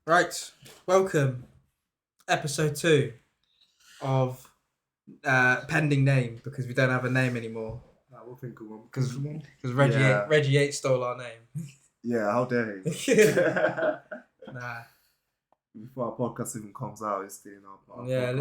Right, welcome. Episode 2 of Pending Name, because we don't have a name anymore. Nah, we'll think of one. Because Reggie Yates stole our name. Yeah, how dare he? Nah. Before our podcast even comes out, it's stealing our Yeah, podcast.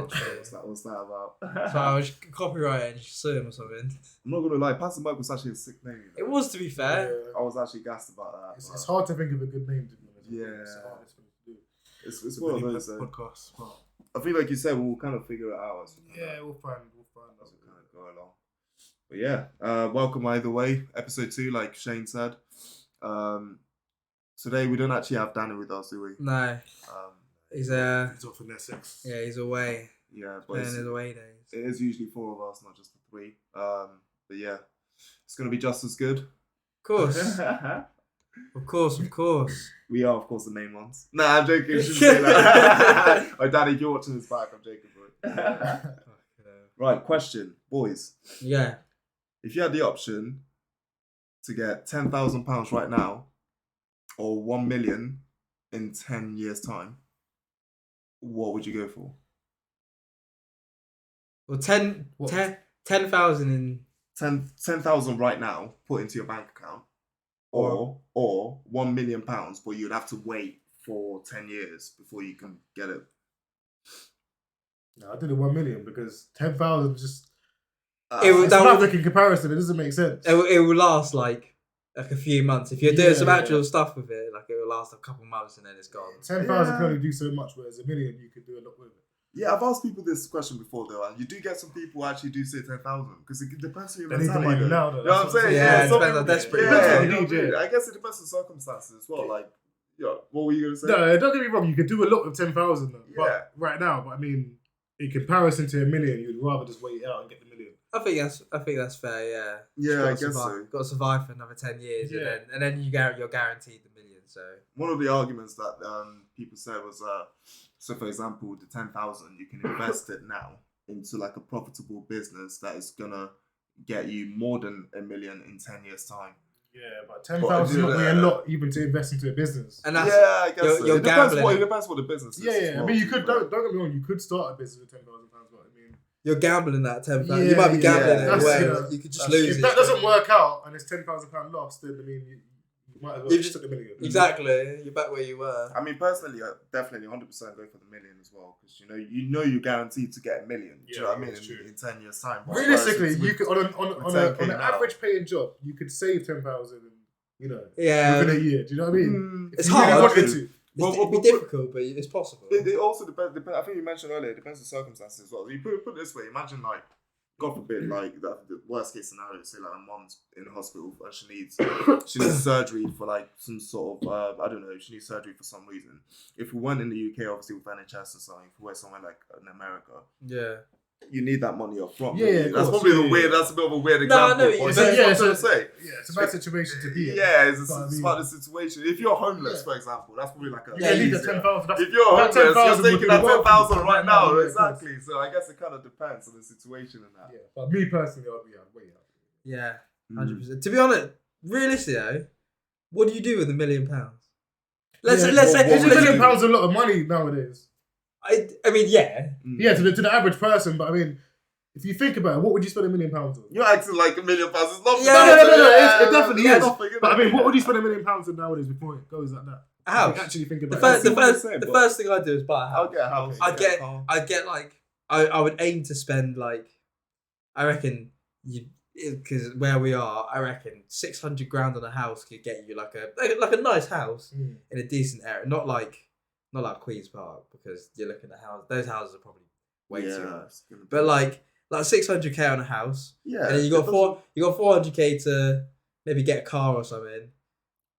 literally. What's that about? So I was copyright and just sue him or something. I'm not gonna lie, Pastor Mike was actually a sick name. You know? It was, to be fair. I was actually gassed about that. It's hard to think of a good name to be honest. Yeah. It's the hardest thing to do. It's one of those. Podcasts. Well, I feel like you said we'll kind of figure it out as we we'll find as we kind of go along. But yeah, welcome either way. Episode 2, like Shane said. Today we don't actually have Danny with us, do we? No. He's off in Essex. yeah, he's away. Yeah, but Playing his away days. it is usually 4 of us, not just the 3. But yeah, it's gonna be just as good. Of course. Of course. We are, of course, the main ones. Nah, I'm joking. You shouldn't say that. Oh, Daddy, you're watching this back. I'm joking, bro. Right, question, boys. Yeah. If you had the option to get £10,000 right now, or 1 million in 10 years' time, what would you go for? Well, 10,000 in... 10,000 right now, put into your bank account, or £1 million, but you'd have to wait for 10 years before you can get it. No, I did it 1 million because 10,000 just. It's nothing in comparison. It doesn't make sense. It will last like a few months. If you're doing some actual stuff with it, like it will last a couple months and then it's gone. 10,000 can only do so much, whereas 1 million you could do a lot with it. Yeah, I've asked people this question before though, and you do get some people who actually do say 10,000 because it depends on your They need the mentality. money now, though. You know what I'm saying? Yeah, it some depends on people- desperate. Yeah, Depends on you know the what I mean? DJ. I guess it depends on circumstances as well. Like, what were you gonna say? No, don't get me wrong. You could do a lot with 10,000 though. Yeah. But right now, but I mean, in comparison to 1 million, you'd rather just wait it out and get the 1 million. I think that's fair. Yeah. Yeah, I Just guess gotta so. Got to survive for another 10 years, Yeah. and then you're guaranteed the million. So One of the arguments that people said was, so for example, the 10,000, you can invest it now into like a profitable business that is gonna get you more than 1 million in 10 years' time. Yeah, but 10,000 is not really a lot even to invest into a business. and that's I guess so. you're It depends gambling. it depends what the business is. Yeah. as I well, mean, you to could be fair. don't get me wrong. You could start a business with £10,000, but I mean, you're gambling that 10,000. Yeah, You might be gambling yeah, it away. that's- You could just that's- lose if it. that doesn't work out and it's £10,000 lost, then I mean, you might as well You've just just- took the million. Exactly. You're back where you were. I mean, personally, I definitely 100% go for the million as well because you know you're guaranteed to get 1 million. Do you know what I mean? that's true. In 10 years' time. Realistically, Whereas you with- could on with 10K an now. average paying job, you could save 10,000, Yeah. within a year. Do you know what I mean? Mm, It's If you hard. really wanted to. It'd be difficult, but it's possible. It also depends. I think you mentioned earlier. It depends on circumstances as well. You put it this way. Imagine like, God forbid, like the worst case scenario. Say like a mom's in the hospital and she needs surgery for like some sort of I don't know. She needs surgery for some reason. If we weren't in the UK, obviously with NHS or something, if we were somewhere like in America, Yeah. you need that money up front. Yeah, don't you? of that's course, probably yeah, the weird. yeah. That's a bit of a weird No, I example. know what but you're that's saying. what I'm trying to say. Yeah, it's a bad situation to be in. Yeah, it's But I mean- about the situation. If you're homeless, Yeah. for example, that's probably like a You can leave the easier. 10,000. If you're homeless, that you're 10,000 would taking be that the 10,000 wealth right now. yeah, of course. Exactly. So I guess it kind of depends on the situation and that. Yeah, but me personally, I'd wait out. Yeah. Mm. 100%. To be honest, realistically though, what do you do with £1 million? Let's Yeah, say what Is would £1 you- million a lot of money nowadays? I mean, yeah. Mm. Yeah, to the average person, but I mean, if you think about it, what would you spend £1 million on? You're acting like £1 million. It's not. Yeah, no, it definitely is. Nothing, But I innit? mean, what would you spend £1 million on nowadays before it goes like that? A house. If you actually think The about first, it. the what I'm first, saying, the but- first thing I'd do is buy a house. I'll get a house. I'd get a car. get like, I would aim to spend like, I reckon because where we are, I reckon 600 grand on a house could get you like a nice house Mm. in a decent area, not like Queens Park, because you're looking at those houses are probably way too much. it's gonna be- But like 600k on a house, yeah, and then you got 400k to maybe get a car or something,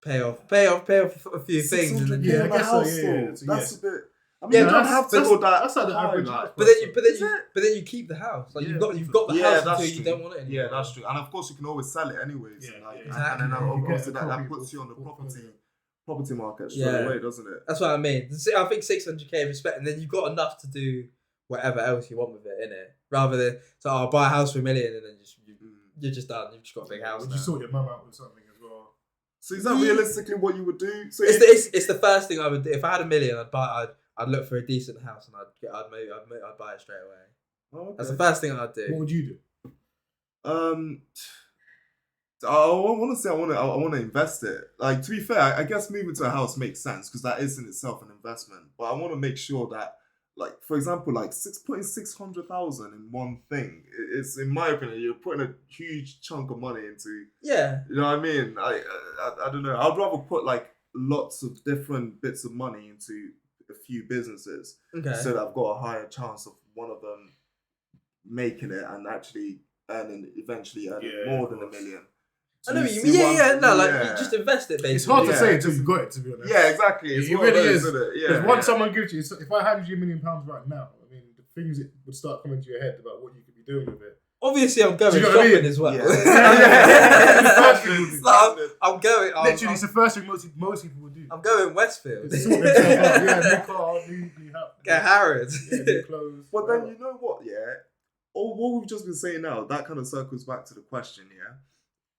pay off a few things, and then Yeah, I on a guess so, house, yeah, though. yeah, so That's yeah. a bit. I mean, Yeah, you don't that's- have to that's- go that. that's like the high, average like- house. but then Is it? you keep the house. Like Yeah. you've got the Yeah, house that's until you true. don't want it anymore. Yeah, that's true. And of course, you can always sell it anyways. Yeah, and, like, yeah, and then exactly. You obviously get a that copy puts you on the portfolio. property market straight Yeah. away, doesn't it? That's what I mean. I think 600k respect, and then you've got enough to do whatever else you want with it, innit? Rather than I'll buy a house for £1 million and then you're just done. You've just got a big house. Would now. you sort your mum out with something as well? So is that realistically what you would do? So It's the first thing I would do. If I had $1 million, I'd look for a decent house and I'd buy it straight away. Oh, okay. That's the first thing I'd do. What would you do? I want to say I want to invest it. Like, to be fair, I guess moving to a house makes sense because that is in itself an investment. But I want to make sure that, like, for example, like 600,000 in one thing. It's, in my opinion, you're putting a huge chunk of money into. Yeah. You know what I mean? I don't know. I'd rather put like lots of different bits of money into a few businesses, Okay. so that I've got a higher chance of one of them making it and actually eventually earning more than $1 million. I know what you see mean. what Yeah, I'm- no, like you just invest it basically. It's hard to Yeah, say until you've got it, to be honest. Yeah, exactly. It's It one of really those, is. isn't it? Because Yeah. once someone gives you, if I handed you £1 million right now, I mean, the things that would start coming to your head about what you could be doing with it. Obviously, I'm going Do you know what I shopping mean? as well. Yeah. I'm going. Literally, it's the first thing most people would do. I'm going Westfield. Sort themselves out. Yeah, new car, new house. Get Harrods. Yeah, new clothes. But then you know what? Yeah. Or what we've just been saying now, that kind of circles back to the question. Yeah.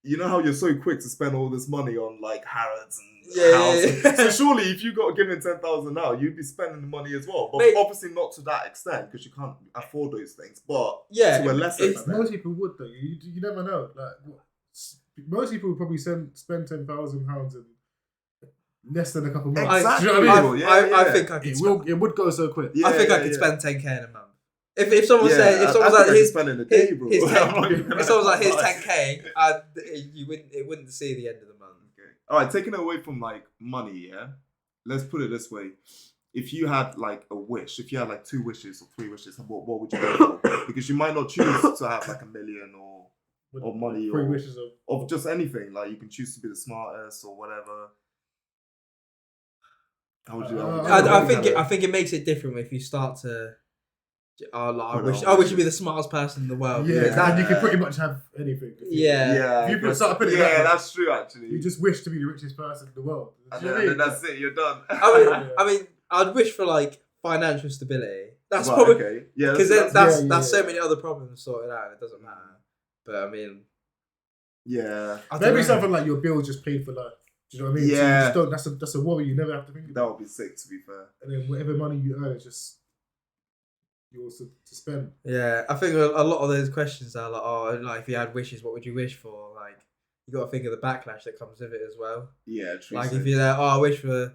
You know how you're so quick to spend all this money on like Harrods and houses. Yeah. So surely, if you got given 10,000 now, you'd be spending the money as well. But Mate. obviously not to that extent because you can't afford those things. But Yeah, to a lesser it's- extent. Most people would though. You never know. Like most people would probably spend £10,000 in less than a couple months. Exactly. Do you know what I mean? Yeah, I yeah. think I could. It would go so quick. Yeah, I think I yeah, could yeah. spend 10k in a month. If someone said, if I someone's think I like, could here's spend in a day, bro. here's 10, I'm not even if someone's like, gonna here's lie. 10k, it wouldn't see the end of the month. Okay. All right, taking it away from like money, yeah. Let's put it this way: if you had like a wish, if you had like 2 wishes or 3 wishes, what would you go for? Because you might not choose to have like $1 million or money 3 or wishes of just anything. Like you can choose to be the smartest or whatever. How would you? I think it makes it different if you start to. I wish you'd be the smartest person in the world. Yeah, because and you can pretty much have anything. Yeah. Yeah, If you I guess- start putting it yeah, that way, that's true actually. you just wish to be the richest person in the world. and Do you then, know what I and mean? then that's it. You're done. I mean, I'd wish for like financial stability. That's Right, probably okay. Yeah, because that's that's so yeah. many other problems sorted out. It doesn't matter. But I mean, yeah. I don't Maybe know. something like your bill just paid for life. Do you know what I mean? So you Yeah. just don't, that's a worry you never have to think That about. would be sick, to be fair. And then whatever money you earn is just yours to spend. Yeah, I think a lot of those questions are like, oh, like if you had wishes, what would you wish for? Like, you got to think of the backlash that comes with it as well. Yeah, true. Like if you're there, oh, I wish for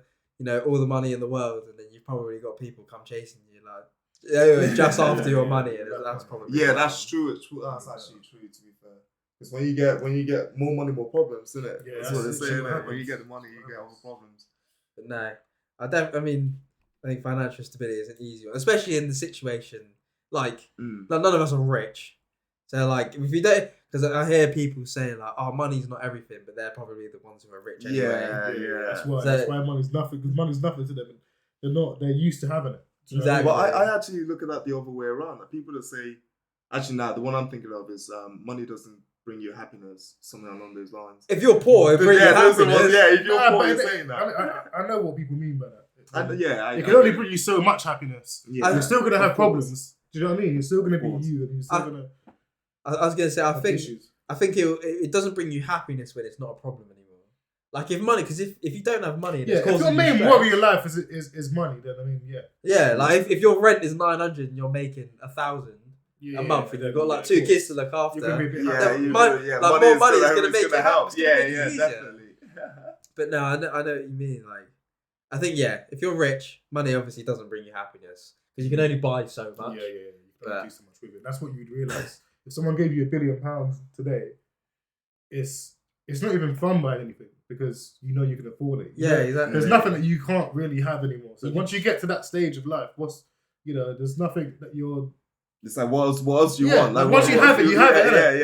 all the money in the world, and then you've probably got people come chasing you like just after your money, and that's probably yeah, that's true. That's actually true, to be fair. Because when you get more money, more problems, isn't it? Yeah, that's what they that's say. literally Innit? what When you happens. get the money, you get all the problems. But no, I think financial stability is an easy one, especially in the situation like none of us are rich, so like if you don't, because I hear people saying like, oh, money's not everything, but they're probably the ones who are rich anyway. Yeah. That's why money's nothing. Because money's nothing to them. They're used to having it. Do you know what I Exactly. mean? Well, I actually look at that the other way around. Like, people that say, actually, now the one I'm thinking of is money doesn't bring you happiness, something along those lines. If you're poor, it brings you those are happiness. ones- yeah, if you're Nah, poor, but you're saying that. I know what people mean by that. It It can only bring you so much happiness. Yeah. You're still gonna have Of course. problems. Do you know what I mean? You're still gonna be Of course. you, and you're still gonna I was gonna say, have issues. I think it doesn't bring you happiness when it's not a problem anymore. Like if money, because if you don't have money, and Yeah, it's if causing your you main stress- worry in life is money, then I mean, yeah. yeah, like if your rent is 900 and you're making 1,000 Yeah, a month, and you've got like of 2 course. kids to look after, You're gonna be a bit Yeah, happy. you Mon- do, yeah. like, more money is gonna gonna make it's you help. happy, it's gonna Yeah, make it yeah, easier. definitely. But no, I know what you mean. Like, I think if you're rich, money obviously doesn't bring you happiness because you can only buy so much. Yeah. You But- can't do so much with it. That's what you'd realise. If someone gave you £1 billion today, it's not even fun buying anything because you know you can afford it. You Yeah, know, exactly. There's nothing that you can't really have anymore. So You- once you get to that stage of life, there's nothing that you're. It's like, what else do you Yeah, want? like, Like, once what- you what have it, do you have it. Yeah, innit?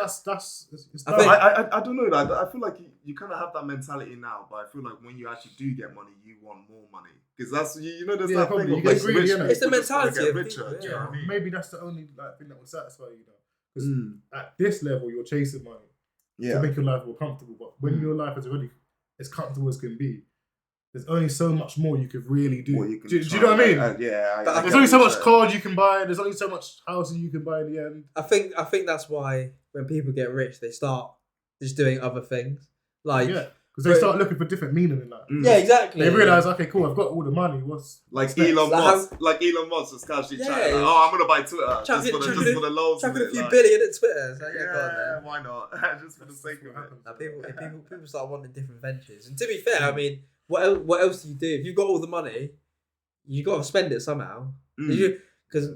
yeah. It's I done. think- I don't know. Like, I feel like you kind of have that mentality now, but I feel like when you actually do get money, you want more money because that's there's Yeah, that probably. thing You of get like greedy, rich innit? It's the people just wanna mentality get of richer. people, Do you know what I mean? Maybe that's the only thing that will satisfy you, though. Because Mm. at this level, you're chasing money to Yeah. make your life more comfortable. But when your life is already as comfortable as can be, there's only so much more you could really do. What you can Do you try. know what I mean? Yeah. But There's only so much cars you can buy. There's only so much houses you can buy in the end. I think that's why when people get rich, they start just doing other things. Like Yeah. Because they start looking for different meaning in that. Yeah, exactly. They realise, okay, cool, I've got all the money. What's like next? Elon Musk, just casually chatting. Like, oh, I'm gonna buy Twitter just for the lols. Chucking a few billion at Twitter. So yeah, why not? Just for the sake of it. People start wanting different ventures. And to be fair, I mean, what else do you do if you've got all the money? You got to spend it somehow. Because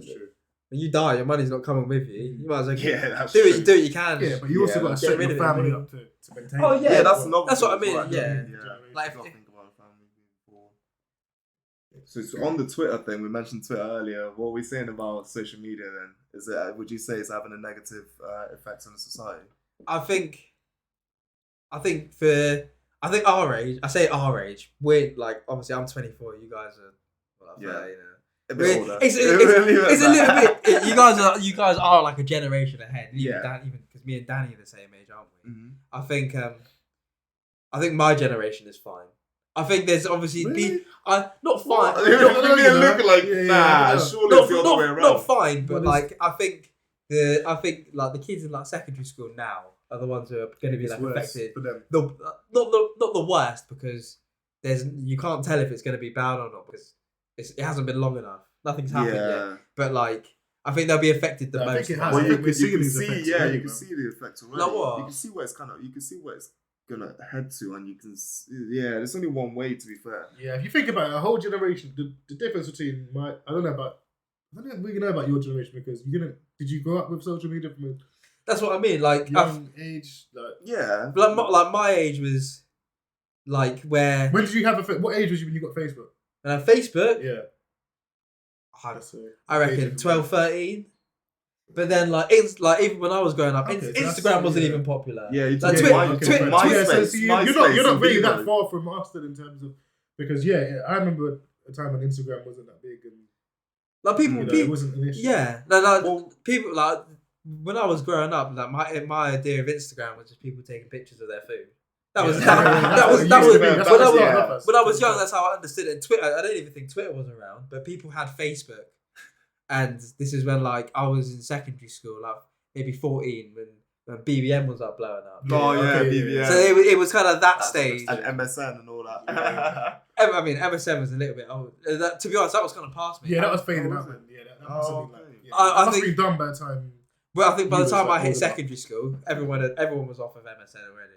when you die, your money's not coming with you. You might as well do what you can. Yeah, but you also got to set your family up to maintain. Oh yeah, that's what I mean. Yeah, like so on the Twitter thing, we mentioned Twitter earlier. What are we saying about social media then? Is it? Would you say it's having a negative effect on the society? I think our age. I say our age. We're like obviously I'm 24. You guys are you know. A bit older. It's a little bit. You guys are like a generation ahead. Even because me and Danny are the same age, aren't we? Mm-hmm. I think my generation is fine. I think there's obviously not fine. Look like surely it's the other way around. Not fine, but like I think like the kids in like secondary school now are the ones who are going to be like affected. For them. Not the worst because you can't tell if it's going to be bad or not because it hasn't been long enough. Nothing's happened yet. But like, I think they'll be affected the most. I think it has. Well, you can see the effects already. Like what? You can see where it's gonna head to, and you can there's only one way, to be fair. Yeah, if you think about it, a whole generation, the difference between I don't really know about your generation because did you grow up with social media from that's what I mean. Like young age, like my age was like where. When did you have what age was you when you got Facebook? Facebook? Yeah. I reckon 12, 13. But then, even when I was growing up, Instagram wasn't even popular. Yeah, Twitter. MySpace. You're not really that far from us in terms of because I remember a time when Instagram wasn't that big and like people, it wasn't an issue. Yeah, people like when I was growing up, like my idea of Instagram was just people taking pictures of their food. When I was young. That's how I understood it. And Twitter, I don't even think Twitter was around, but people had Facebook, and this is when like I was in secondary school, like maybe 14, when BBM was like blowing up. BBM. So it was kind of that stage, and MSN and all that. I mean, MSN was a little bit old. To be honest, that was kind of past me. Yeah, that was fading out. Yeah, that must have been like. I must think be done by the time. Well, I think by the time I hit secondary school, everyone was off of MSN already.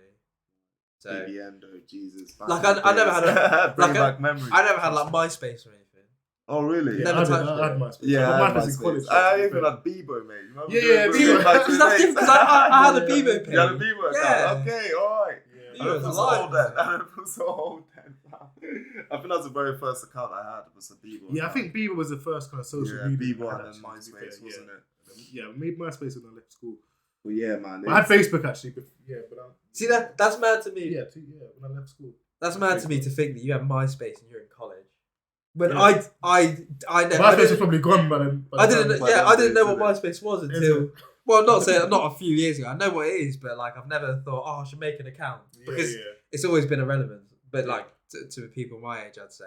So, BBM, Jesus. Like I never had I never had like MySpace or anything. Oh really? Yeah, never touched I had MySpace. Yeah, I had MySpace. I even had Bebo, mate. Bebo. Because I had a Bebo page. You had a Bebo account? Yeah. Okay, alright. Bebo was old then. I think that was the very first account I had was a Bebo. Yeah, I think Bebo was the first kind of social media. Bebo and then MySpace, wasn't it? Yeah, we made MySpace when I left school. Well, yeah, man. I had Facebook actually, but see that's mad to me. Yeah, when I left school. That's mad to me to think that you have MySpace and you're in college. When I never. MySpace was probably gone by then. I didn't know what MySpace was until. Well, not a few years ago. I know what it is, but like I've never thought, I should make an account because it's always been irrelevant. But like to people my age, I'd say.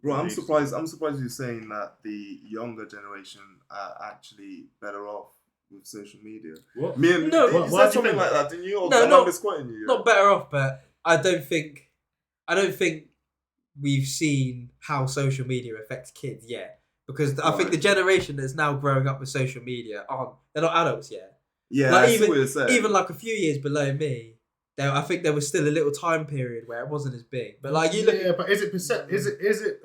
Bro, I'm surprised you're saying that the younger generation are actually better off with social media. What? You said something like that, didn't you? Or no, misquoting you. Not better off, but I don't think we've seen how social media affects kids yet. Because I think the generation that's now growing up with social media they're not adults yet. Yeah, like even like a few years below me, I think there was still a little time period where it wasn't as big. But like you look, but is it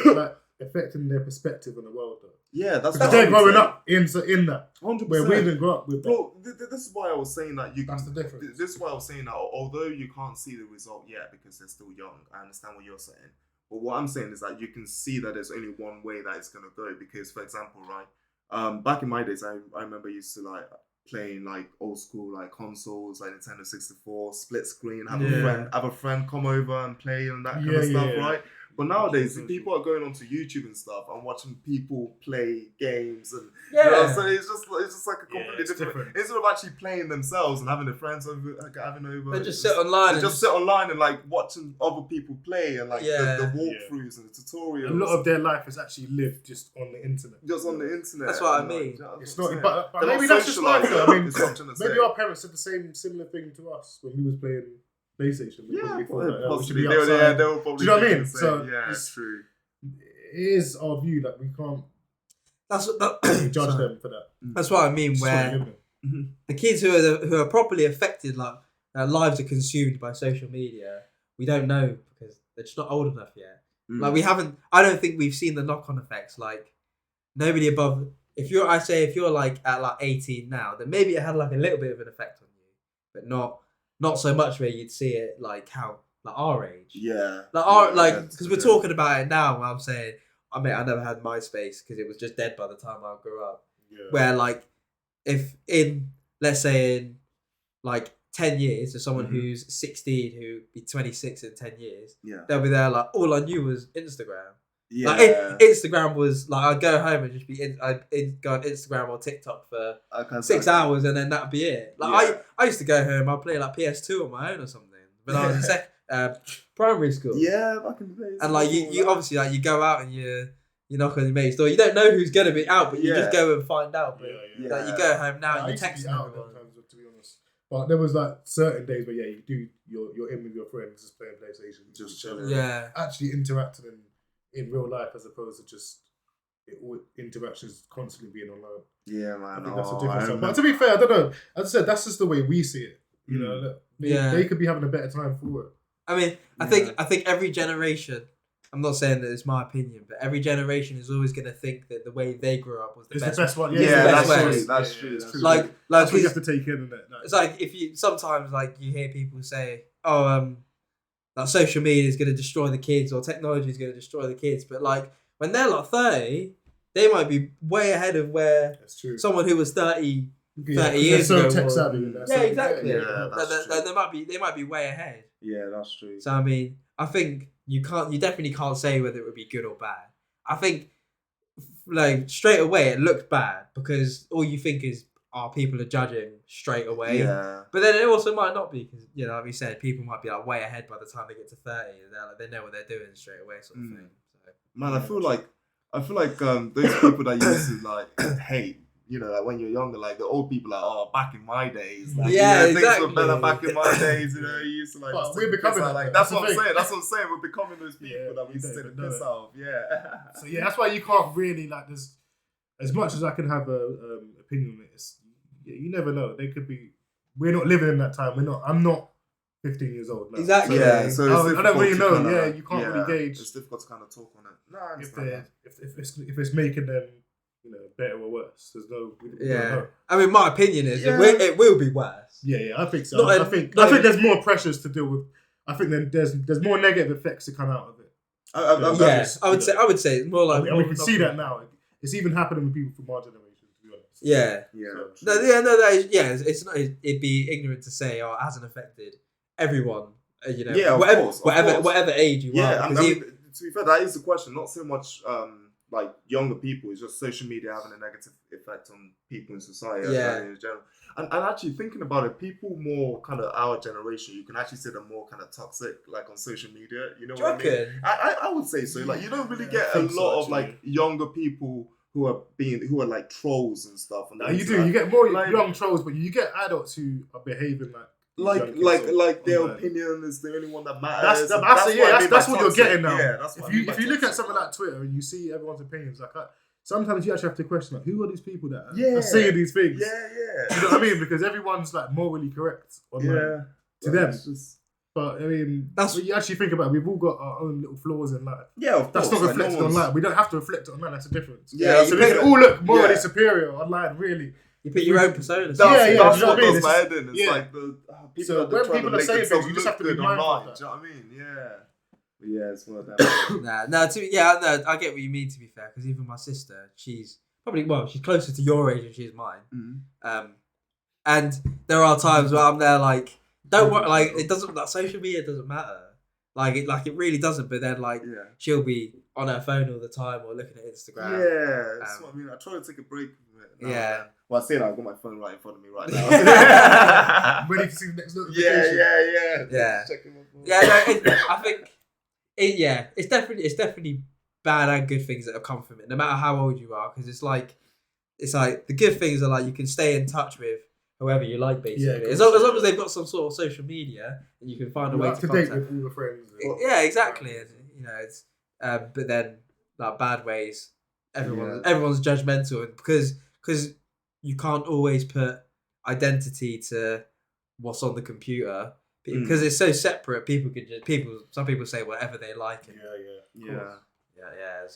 like affecting their perspective on the world though? Yeah, that's because they're growing up in that 100%. where we didn't grow up with that. Bro, this is why I was saying that that's the difference. This is why I was saying that although you can't see the result yet because they're still young, I understand what you're saying. But what I'm saying is that you can see that there's only one way that it's gonna go. Because, for example, right, back in my days, I remember used to like playing like old school like consoles like Nintendo 64, split screen, have a friend come over and play and that kind of stuff, right? But nowadays, people are going onto YouTube and stuff and watching people play games and so it's just like a completely different. Instead of actually playing themselves and having their friends over, they just sit online. They just sit online and like watching other people play and like the walkthroughs and the tutorials. A lot of their life is actually lived just on the internet. Just on the internet. That's what I mean. It's not, but maybe that's just life. I mean, maybe our parents said the similar thing to us when we was playing PlayStation. Yeah, we should be possibly. They outside. will probably. Do you know what I think mean? the same. So yeah, it's true. It is our view that we can't That's what judge sorry. them for that. That's what I mean. It's Where sorry, isn't it? the kids who are properly affected, like their lives are consumed by social media, we don't know because they're just not old enough yet. Like we haven't. I don't think we've seen the knock-on effects. Like nobody above. If you're like at like 18 now, then maybe it had like a little bit of an effect on you, but not so much where you'd see it like our age. Yeah. Because we're talking about it now. I'm saying, I never had MySpace because it was just dead by the time I grew up. Yeah. Where like, if let's say in like 10 years, there's someone who's 16 who be 26 in 10 years, they'll be there like, all I knew was Instagram. Yeah. Like Instagram was like, I'd go home and just I'd go on Instagram or TikTok for 6 hours and then that'd be it. Like I used to go home, I'd play like PS2 on my own or something when I was in primary school. Yeah, back in the day. And like you obviously like you go out and you knock on your mate's door. You don't know who's gonna be out, but you just go and find out. But like you go home now and you text everyone. To be honest, but there was like certain days where you're in with your friends just playing PlayStation, just chilling. Yeah, actually interacting in real life as opposed to just interactions constantly being online. Yeah, man. I think that's a difference. But to be fair, I don't know. As I said, that's just the way we see it. You know, they could be having a better time for it. I mean, I think every generation. I'm not saying that it's my opinion, but every generation is always going to think that the way they grew up was the best one. That's true. Like that's what you have to take in. It's like if you sometimes like you hear people say, "Oh, that social media is going to destroy the kids," or technology is going to destroy the kids. But like when they're like 30, they might be way ahead of where someone who was 30 years ago. Tech savvy. Yeah, exactly. Yeah, they might be way ahead. Yeah, that's true. So I mean, I think you definitely can't say whether it would be good or bad. I think like straight away it looked bad because all you think is, people are judging straight away. Yeah. But then it also might not be because like we said, people might be like way ahead by the time they get to 30. And they know what they're doing straight away, sort of thing. So, man, I feel like those people that used to like hate. You know, like when you're younger, like the old people are like, back in my days. Like, exactly. Things were better back in my days. You know, you used to like. But we're becoming like that's what I'm saying. That's what I'm saying. We're becoming those people that we used to take the piss out of. Yeah. So that's why you can't really like. There's as much as I can have a opinion on it. You never know. They could be. We're not living in that time. I'm not 15 years old now. Exactly. So I don't really know. You can't really gauge. It's difficult to kind of talk on it. No, I if it's making them. Better or worse. There's no. We don't know. I mean, my opinion is it will be worse. Yeah, I think so. I think there's more pressures to deal with. I think there's more negative effects to come out of it. I would say it's more like. We can see that now. It's even happening with people from our generation. To be honest. It's not. It'd be ignorant to say, it hasn't affected everyone. Whatever age you are. I mean, to be fair, that is the question. Not so much. Like younger people, it's just social media having a negative effect on people in society in general. And actually thinking about it, people more kind of our generation, you can actually say they're more kind of toxic, like on social media. You know what I mean? I would say so. Like you don't really get a lot of like younger people who are like trolls and stuff. And you do. You get more young trolls, but you get adults who are behaving like their opinion is the only one that matters. That's what you're getting now. Yeah, that's what if you look at something like Twitter and you see everyone's opinions, like sometimes you actually have to question, like, who are these people that are saying these things? Yeah. You know what I mean? Because everyone's like morally correct online to them. But I mean, that's what you actually think about it. We've all got our own little flaws in life. Yeah, of that's course. not reflected online. We don't have to reflect it online. That's a difference. Yeah, so we can all look morally superior online, really. You put your own persona. That's what does my head in. It's like the people so when people are saying things, you just have to be mindful online. of that. Do you know what I mean? Yeah, it's one of them. I get what you mean. To be fair, because even my sister, she's closer to your age than she is mine. Mm-hmm. And there are times where I'm there like, don't worry, like it doesn't. Like social media doesn't matter. Like it really doesn't. But then she'll be on her phone all the time or looking at Instagram. Yeah, that's what I mean. I try to take a break from it. Well, I say that I've got my phone right in front of me right now. Ready to see the next notification. Yeah. Checking my phone. I think it's definitely bad and good things that have come from it, no matter how old you are, because it's like the good things are like you can stay in touch with whoever you like, basically. Yeah, as long as they've got some sort of social media and you can find a way Up to to date contact. with all your friends. Yeah, exactly. And it's but then like bad ways. Everyone's judgmental, and because you can't always put identity to what's on the computer because it's so separate. Some people say whatever they like. And, Yeah.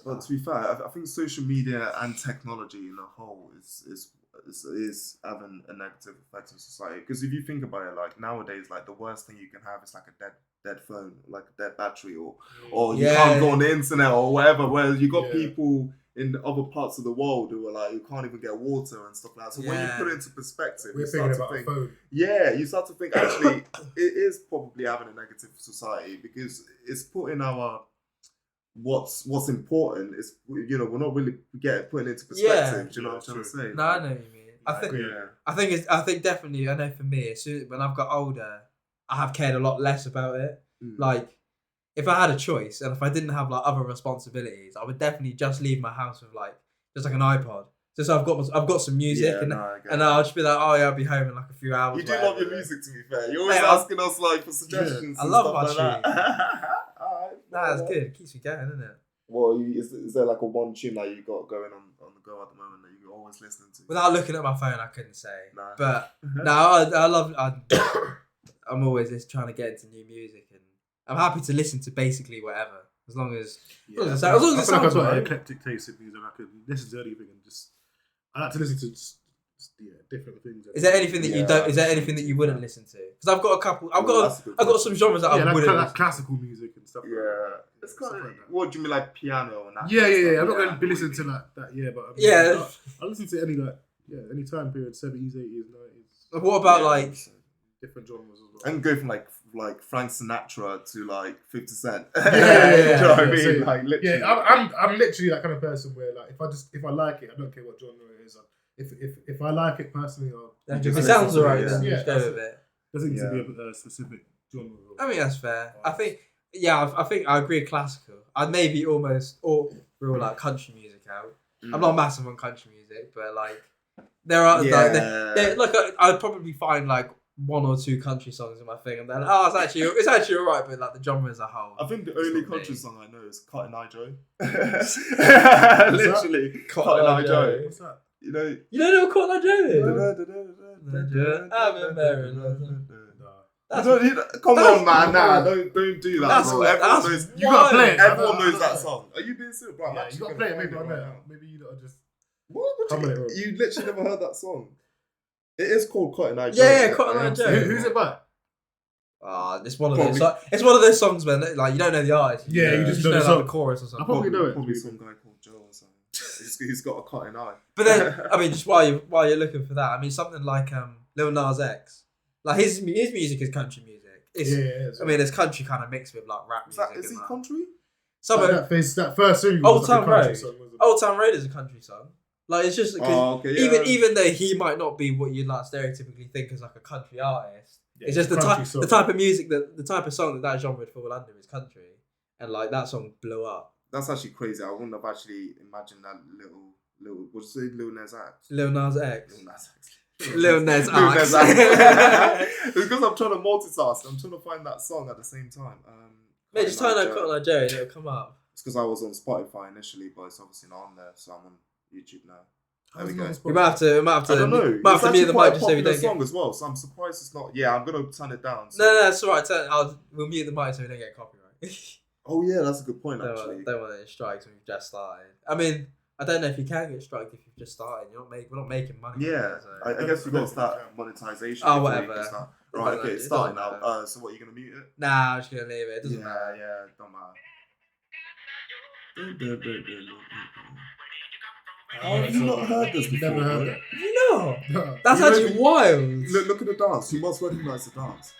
Well, But to be fair, I think social media and technology in a whole is having a negative effect on society. Because if you think about it, like nowadays, like the worst thing you can have is like a dead phone, like a dead battery, or you can't go on the internet or whatever. Whereas you got people in other parts of the world who are like, you can't even get water and stuff like that. So when you put it into perspective, we're thinking about a phone. Yeah, you start to think actually it is probably having a negative society because it's putting our what's important is we're not really putting it into perspective. Do you know what I'm trying to say? No, I know what you mean. I think definitely. I know for me, when I've got older, I have cared a lot less about it. Like, if I had a choice and if I didn't have like other responsibilities, I would definitely just leave my house with like just like an iPod. Just so I've got some music and I'll just be like, oh yeah, I'll be home in like a few hours. You do love your music, to be fair. You're always asking us like for suggestions. I and love stuff my like that. Nah, it's good. It keeps me going, isn't it? Well, is there like a one tune that you got going on the go at the moment that you're always listening to? Without looking at my phone, I couldn't say. Nah. But no, I love. I'm always just trying to get into new music, and I'm happy to listen to basically whatever, as long as it sounds I feel like I've got right. an eclectic taste in music. I can listen to anything and just. I like to listen to different things. Is there anything that you don't? Is there anything that you wouldn't listen to? Because I've got a couple. I've got some genres that I wouldn't. Like classical music and stuff. Yeah, it's kind of. What do you mean, like piano and that? Yeah. I'm not going to be listening to that. Yeah, but I listen to any time period, 70s, 80s, 90s. What about like different genres as well? I can go from like Frank Sinatra to like 50 Cent. Yeah. Do you know what I mean? So, like literally. Yeah, I'm literally that kind of person where like if I like it, I don't care what genre it is. If I like it personally, if it sounds alright, then just go with it. Doesn't need to be a specific genre. I mean that's fair. I think I agree. Classical. I'd maybe almost rule like country music out. I'm not massive on country music, but like there are I'd probably find like one or two country songs in my thing, and then it's actually alright, but like the genre as a whole. I think the only country song I know is Cotton Eye Joe. Literally, Cotton Eye Joe. What's that? You don't know what Cotton Eye Joe is? I'm a Maryland. Come on, man! Nah, don't do that. Bro. Everyone knows. You gotta play it. Everyone knows that song. Are you being serious, bro? You gotta play it. Maybe I know. Maybe you don't just. What? You literally never heard that song? It is called Cotton Eye Joe. Yeah, Cotton Eye Joe. Who's it by? It's one of those. It's one of those songs when like you don't know the artist. Yeah, you just know like the chorus or something. I probably know it. Probably some guy called Joe or something. He's got a cotton eye. But then, I mean, just while you're looking for that, I mean, something like Lil Nas X, like his music is country music. I mean, it's country kind of mixed with like rap music. Is he country? That first song. Old Town Road. Old Town Road is a country song. Like it's just even though he might not be what you'd like stereotypically think as like a country artist, it's just the type of music the type of song that genre would fall under is country, and like that song blew up. That's actually crazy. I wouldn't have actually imagined that little. What'd you say, Lil Nas X? Lil Nas X. Lil Nas X. It's because I'm trying to multitask. I'm trying to find that song at the same time. Mate, just type out Cotton Eye Joe and it'll come up. It's because I was on Spotify initially, but it's obviously not on there, so I'm on YouTube now. There we go. We might have to. I don't know. Might have to mute the mic just so we don't song as well. So I'm surprised it's not. Yeah, I'm gonna turn it down. So. No, it's alright. We'll mute the mic so we don't get copyright. Oh yeah, that's a good point. Actually, don't want any strikes when we've just started. I mean, I don't know if you can get striked if you've just started. We're not making money. Yeah, I guess we've got to start monetization. Oh, whatever. Right, okay, it's starting now. So what, are you gonna mute it? Nah, I'm just gonna leave it. It doesn't matter. Yeah, don't matter. Have you not heard this before? Never heard that. You know, that's actually wild. Look at the dance. You must recognize the dance.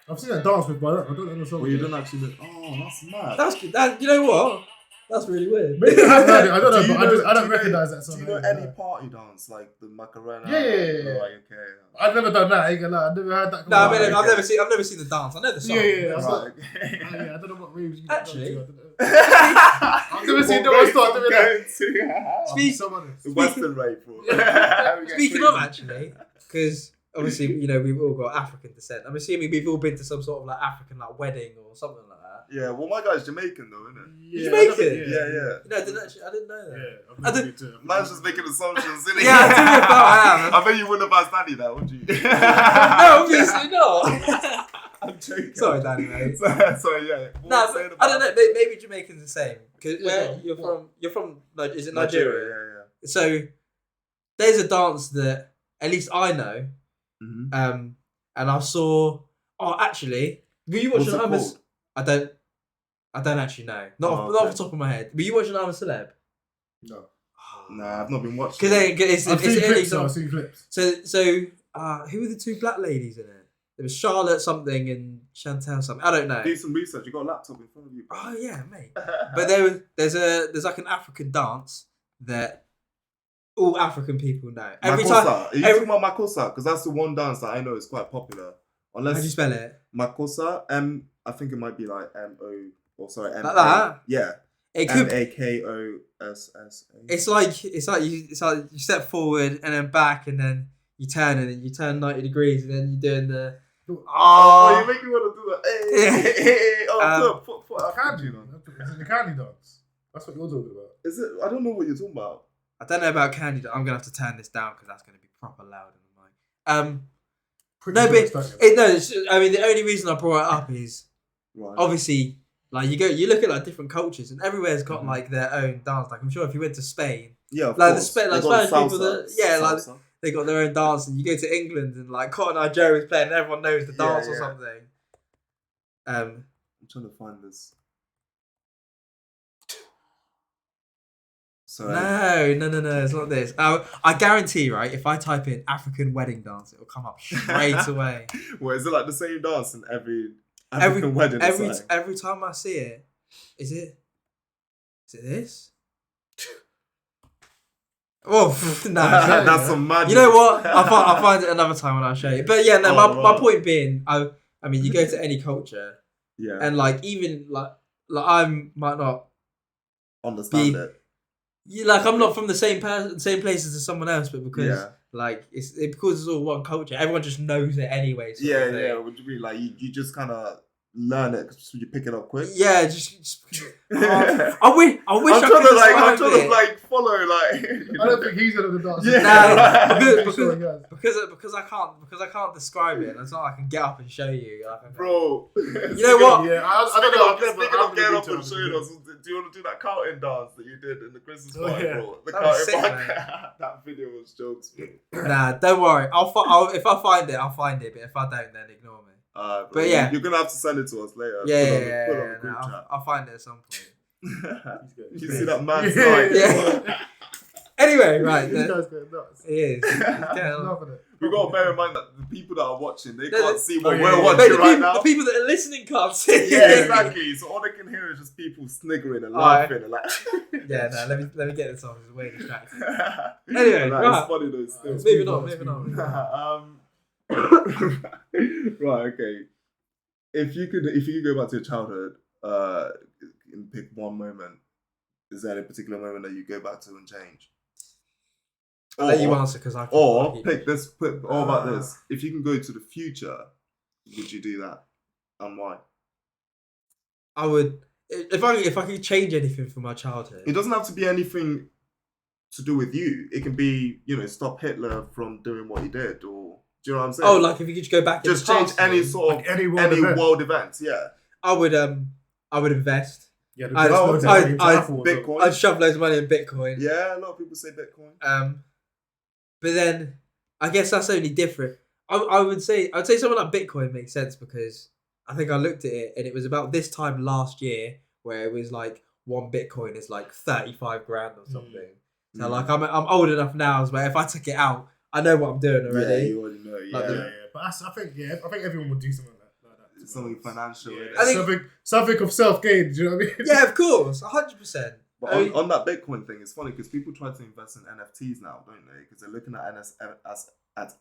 I've seen that dance with, but I don't know the song. Well, you don't actually look. Oh, that's mad. That's good. You know what? That's really weird. Maybe I have no idea. I don't know, Do you but I don't do you recognise that song. Do you know any party dance like the Macarena? Yeah. Right, okay. I've never done that. I ain't gonna lie. I've never heard that. No, I mean, okay. I've never seen the dance. I know the song. Yeah. Right. Yeah, I don't know what raves you Actually- go to. I've never seen no one start doing that. Speak- The Western rave. Speaking of actually, because obviously we've all got African descent. I'm assuming we've all been to some sort of like African like wedding or something like that. Yeah, well, my guy's Jamaican though, isn't it? Jamaican? Yeah. I didn't know that. Yeah, I did- Man's just making assumptions, isn't he? Yeah, I do about I am. I bet you wouldn't have asked Danny that, would you? No, obviously not. I'm joking. Sorry, Danny, mate. Sorry, yeah. What No, was saying but I don't about- know. Maybe Jamaican's the same. Cause Yeah, where you're from? Is it Nigeria? Nigeria? Yeah. So there's a dance that at least I know. Mm-hmm. And I saw. Oh, actually, were you watching? What's it called? I don't actually know. Not Oh, off okay. the top of my head. Were you watching I'm a Celeb? No. Nah, I've not been watching. Because I've seen it's clips. illegal. I've seen clips. So who were the two black ladies in it? There was Charlotte something and Chantel something. I don't know. Do some research. You got a laptop in front of you. Bro. Oh yeah, mate. But there's like an African dance that all African people know. Every Makossa. time. Are you talking about Makossa? Because that's the one dance that I know is quite popular. How do you Unless spell it? Makossa, I think it might be like M-O, or sorry, M-A. Like that? Yeah. It could. Makossa. It's like you step forward and then back and then you turn and then you turn 90 degrees and then you're doing the. Oh, you make me want to do that. Hey. Oh, put a Candy. candy on. Is it the candy dance? That's what you're talking about. Is it? I don't know what you're talking about. I don't know about candy. I'm gonna have to turn this down because that's gonna be proper loud in the mic. Pretty No, sure but it's that, I mean, the only reason I brought it up is Right. obviously, like you look at like different cultures and everywhere's got Mhm. like their own dance. Like I'm sure if you went to Spain, Yeah, of like the course. Spanish They got people salsa. like Salsa. they got their own dance, and you go to England and like Cotton Eye Joe is playing, and everyone knows the Yeah, dance or yeah. something. I'm trying to find this. So No, it's not this. I guarantee, right? If I type in African wedding dance, it'll come up straight away. well, is it like the same dance in every African wedding? it's like- Every time I see it, is it this? Oh no! that's some magic. You know what? I'll find it another time when I show you. But yeah, no. Oh, My right. point being, I mean, you go to any culture, Yeah, and like even like I might not understand be- it. I'm not from the same places as someone else, but because Yeah, like because it's all one culture, everyone just knows it anyway. sort yeah, of thing. yeah. Would you be like you just kind of learn it because you pick it up quick? Yeah, just I wish I'm I trying could to like, describe I'm trying it. to like follow like. I don't think he's one of the dancers. Yeah. Nah, I'm because- sure he has. because I can't describe it. It's not like I can get up and show you. Like, Bro, You know what? Yeah, I don't know. I've never- Speaking I've of never getting been up to and Africa. showing us, do you want to do that counting dance that you did in the Christmas Oh, party, yeah. bro? The That was sick, counting man. that video was jokes, bro. Nah, don't worry. If I find it, I'll find it. But if I don't, then ignore me. Bro, But yeah. you're gonna have to send it to us later. Yeah, Put on the group nah, I'll find it at some point. chat. He's good. You see that mad Yeah. slide? Yeah. Anyway, right. This guy's going nuts. It is. It's getting on. Loving it. We gotta bear in mind that the people that are watching, they No, can't see what yeah, we're yeah. watching Mate, the, right people, now. the people that are listening can't see. Yeah, exactly. So all they can hear is just people sniggering and Alright. laughing and like. Yeah, no. Let me get this off. It's way distracting. Anyway, Nah, right. it's funny though. Still. Moving on. Right. Okay. If you could go back to your childhood, and pick one moment, is there a particular moment that you go back to and change? I'll let you answer because I. Or pick this. All about this. If you can go to the future, would you do that, and why? I would if I could change anything from my childhood. It doesn't have to be anything to do with you. It can be, stop Hitler from doing what he did, or do you know what I'm saying? Oh, like if you could go back. in just the change past, any then, sort of Like any world world event. events. Yeah, I would invest. Yeah, I'd- Bitcoin. I'd shove loads of money in Bitcoin. Yeah, a lot of people say Bitcoin. But then I guess that's only different. I'd say something like Bitcoin makes sense because I think I looked at it and it was about this time last year where it was like one Bitcoin is like 35 grand or something. So like I'm old enough now, but if I took it out, I know what I'm doing Yeah, already. you already know. Like Yeah, Yeah. But I think everyone would do something like that. something financial. Yeah, I think- something of self-gain, do you know what I mean? Yeah, of course, 100%. But on that Bitcoin thing, it's funny because people try to invest in NFTs now, don't they? Because they're looking at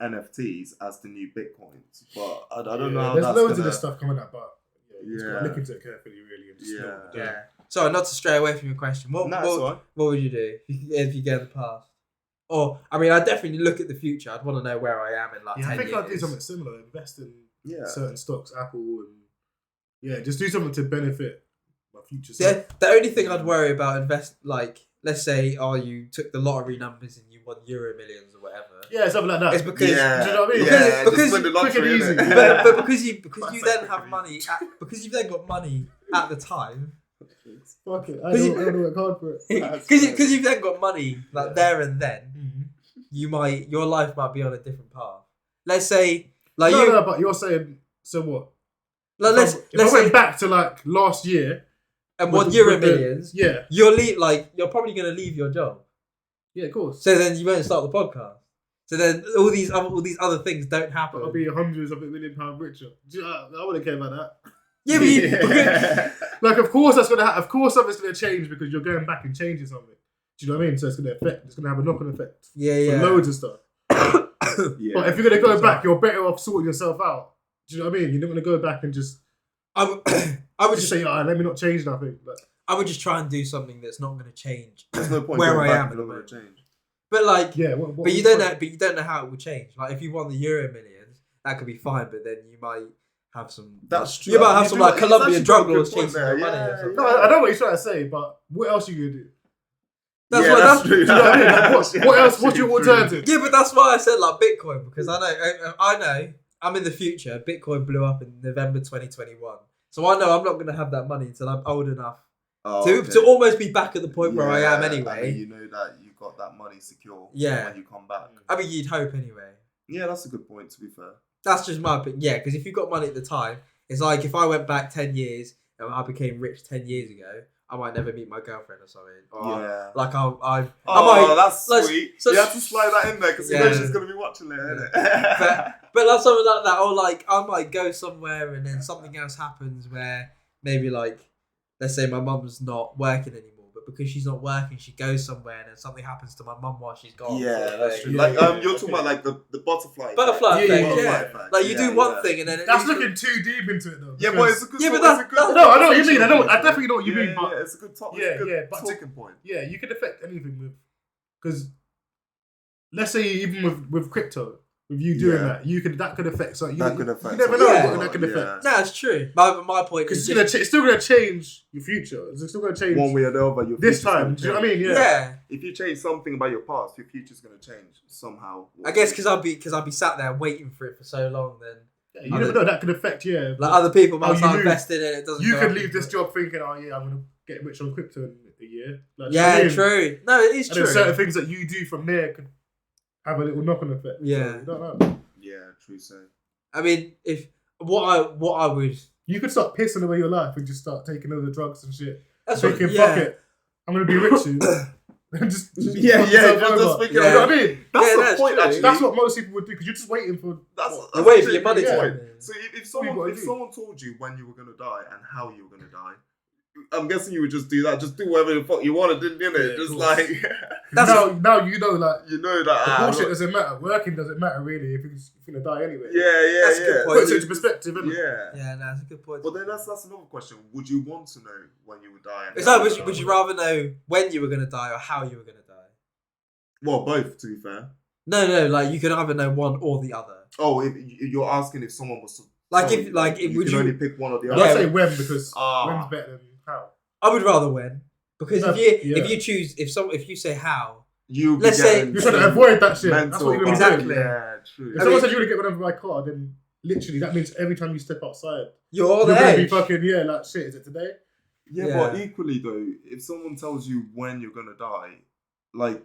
NFTs as the new Bitcoins. But I don't know how there's that's loads gonna... of this stuff coming up, but you just Yeah. gotta look into it carefully, really, and just know what to do. Yeah. Sorry, not to stray away from your question. No, it's alright. What would you do if you get in the past? Or, I mean, I'd definitely look at the future. I'd want to know where I am in like 10 Yeah, I think years. I'd do something similar. Invest in Yeah. certain stocks, Apple, and just do something to benefit my future Yeah, self. the only thing I'd worry about let's say, you took the lottery numbers and you won Euro Millions or whatever. Yeah, something like that. It's because do you know what I mean? Yeah, Because just win the quick and lottery, easy. innit? but because you That's then like have pretty money because you've then got money at the time. Fuck it. I don't work hard for it. Because you've then got money there and then, your life might be on a different path. Let's say No, but you're saying, so what? let's If I say went back to like last year and with won the- Euro with the- Millions, yeah, you're probably gonna leave your job. of course. So then you won't start the podcast. So then all these other things don't happen. I'll be hundreds of £1 million richer. Do you know, I wouldn't care about that. Yeah, but Like, of course that's gonna of course something's gonna change because you're going back and changing something. Do you know what I mean? So it's gonna have a knock-on effect yeah. for loads of stuff. Yeah. But if you're gonna go back, you're better off sorting yourself out. Do you know what I mean? You're not gonna go back and just I would just say, let me not change nothing. Like, I would just try and do something that's not going to change There's no point where going I back am if at you're the not gonna moment. change. But like, yeah, but you don't know. But you don't know how it will change. Like if you won the Euro Millions, that could be fine. But then you might have some. That's true. You might have You some do- like it's Colombian actually drug got a good lords point chasing there. your money or Yeah, something. No, I know what you're trying to say, but what else are you gonna do? That's Yeah, what. that's That's, true. Do you know what I mean? Like, what else? What's your Actually true. alternative? yeah, but that's why I said like Bitcoin because I know I'm in the future. Bitcoin blew up in November 2021, so I know I'm not going to have that money until I'm old enough Oh, to okay. to almost be back at the point where I am Yeah, anyway. and then you know that you got that money secure Yeah. when you come back. I mean, you'd hope anyway. Yeah, that's a good point, to be fair. That's just my opinion. Yeah, because if you've got money at the time, it's like if I went back 10 years and I became rich 10 years ago, I might never meet my girlfriend or something. Or Yeah. like I Oh, might, that's like, sweet. so- you have to slide that in there because you know Yeah. she's going to be watching it, innit? but like something like that, or like I might go somewhere and then something else happens where maybe like, let's say my mum's not working anymore, but because she's not working, she goes somewhere and then something happens to my mum while she's gone. Yeah, sort of that's thing. true. Yeah, Like, yeah, you're okay. talking about like the butterfly Butterfly Yeah, effect, yeah, yeah. Butterfly effect. Like you Yeah, do one yeah. thing and then That's it leads looking too deep into it though. Yeah, but because- it's a good. Yeah, but it's that's- a good that's- No, I know what you mean. conversation. I definitely know what you Yeah, mean. But yeah, it's a good top. Yeah, it's a good yeah, but talking point. yeah, you could affect anything with, because let's say even with crypto, with you doing Yeah. that could affect. So That could affect You never something. know Yeah. what that could affect. No, it's true. My point Because is it's still gonna change your future. It's still gonna change One way or the other, your this future's time. gonna Do you know what I change. mean? yeah. If you change something about your past, your future's gonna change somehow. I guess because I'll be sat there waiting for it for so long. Then Yeah, you never know. That could affect. Yeah, like other people Oh, might you start knew- investing in it. It doesn't. you go could up. leave this job thinking, oh yeah, I'm gonna get rich on crypto in a year. Like, Yeah, you know what I mean? true. No, it is And true. then certain things that you do from there could have a little knock-on effect. Yeah. So, you don't know. Yeah, true. So I mean, if what I would. You could start pissing away your life and just start taking all the drugs and shit. That's what, Thinking, yeah. fuck it, I'm gonna be rich soon. And just fuck yeah, yourself just over. speaking You Yeah. know what I mean? That's Yeah, the that's point. true. Actually, That's what most people would do because you're just waiting for. That's You're waiting for your money the to point. come in. So if What you someone gotta if do. someone told you when you were gonna die and how you were gonna die, I'm guessing you would just do that. Just do whatever the fuck you wanted, didn't you? Yeah, of Just course. like That's now you know, like, you know that. the bullshit I'm not- doesn't matter. Working doesn't matter really if you're gonna die anyway. yeah, That's a good yeah. point. Puts it into perspective, innit? Yeah. Yeah, no, that's a good point. But then that's another question. Would you want to know when you would die? and It's how like, you would you die? rather know when you were gonna die or how you were gonna die? Well, both. To be fair. No, like you can either know one or the other. Oh, if you're asking if someone was to Like tell if you, like if, you would can you? only pick one or the I'd other. Yeah. say when because Ah. when's better than how. I would rather when because Yeah. if you choose if you say how, You Let's say- You're trying to avoid that shit. That's mental. what you're gonna Exactly. do. Yeah, true. If I someone mean- said you're gonna get one over by car, then literally that means every time you step outside, you're you're the gonna be edge. fucking like shit. Is it today? Yeah, Yeah. but equally though, if someone tells you when you're gonna die, like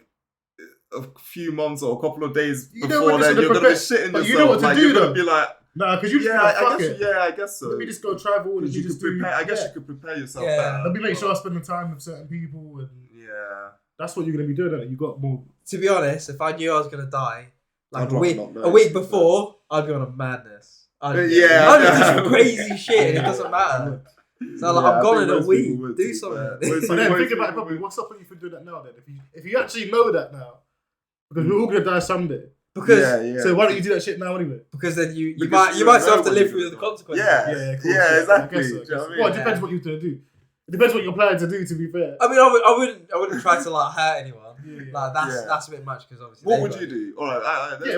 a few months or a couple of days You know before when it's then, in the you're gonna be profe- shitting but yourself. you know what to like, do, you're gonna though. be like, Nah, because you just yeah, be like, I fuck guess, it. yeah, I guess so. Let me just go travel. Let me you just could prepare. I guess yeah. you could prepare yourself Yeah. better. Let me make sure I but- spend the time with certain people, and Yeah. that's what you're gonna be doing. Isn't it? You got more. To be honest, if I knew I was gonna die, like I'd a rather week not know, a week to be before, I'd be on a madness. Yeah, I do yeah. some crazy shit and it doesn't matter. So like, Yeah, I'm I gone think in a most week. people would, Do to be something. fair. But then Most think about it people properly. would. What's stopping you from doing that now? Then, if you actually know that now, because we're all gonna die someday. Because Yeah. So why don't you do that shit now anyway? because then you Because might you still have to know live what through you're the gonna do. consequences. Yeah. Of course, Yeah, exactly. I guess Do so. you know what I mean? Well, it depends what you're gonna do. It depends what you're planning to do. To be fair. I mean, I wouldn't try to like hurt anyone. Yeah. Like that's a bit much because obviously. What would you do? All right,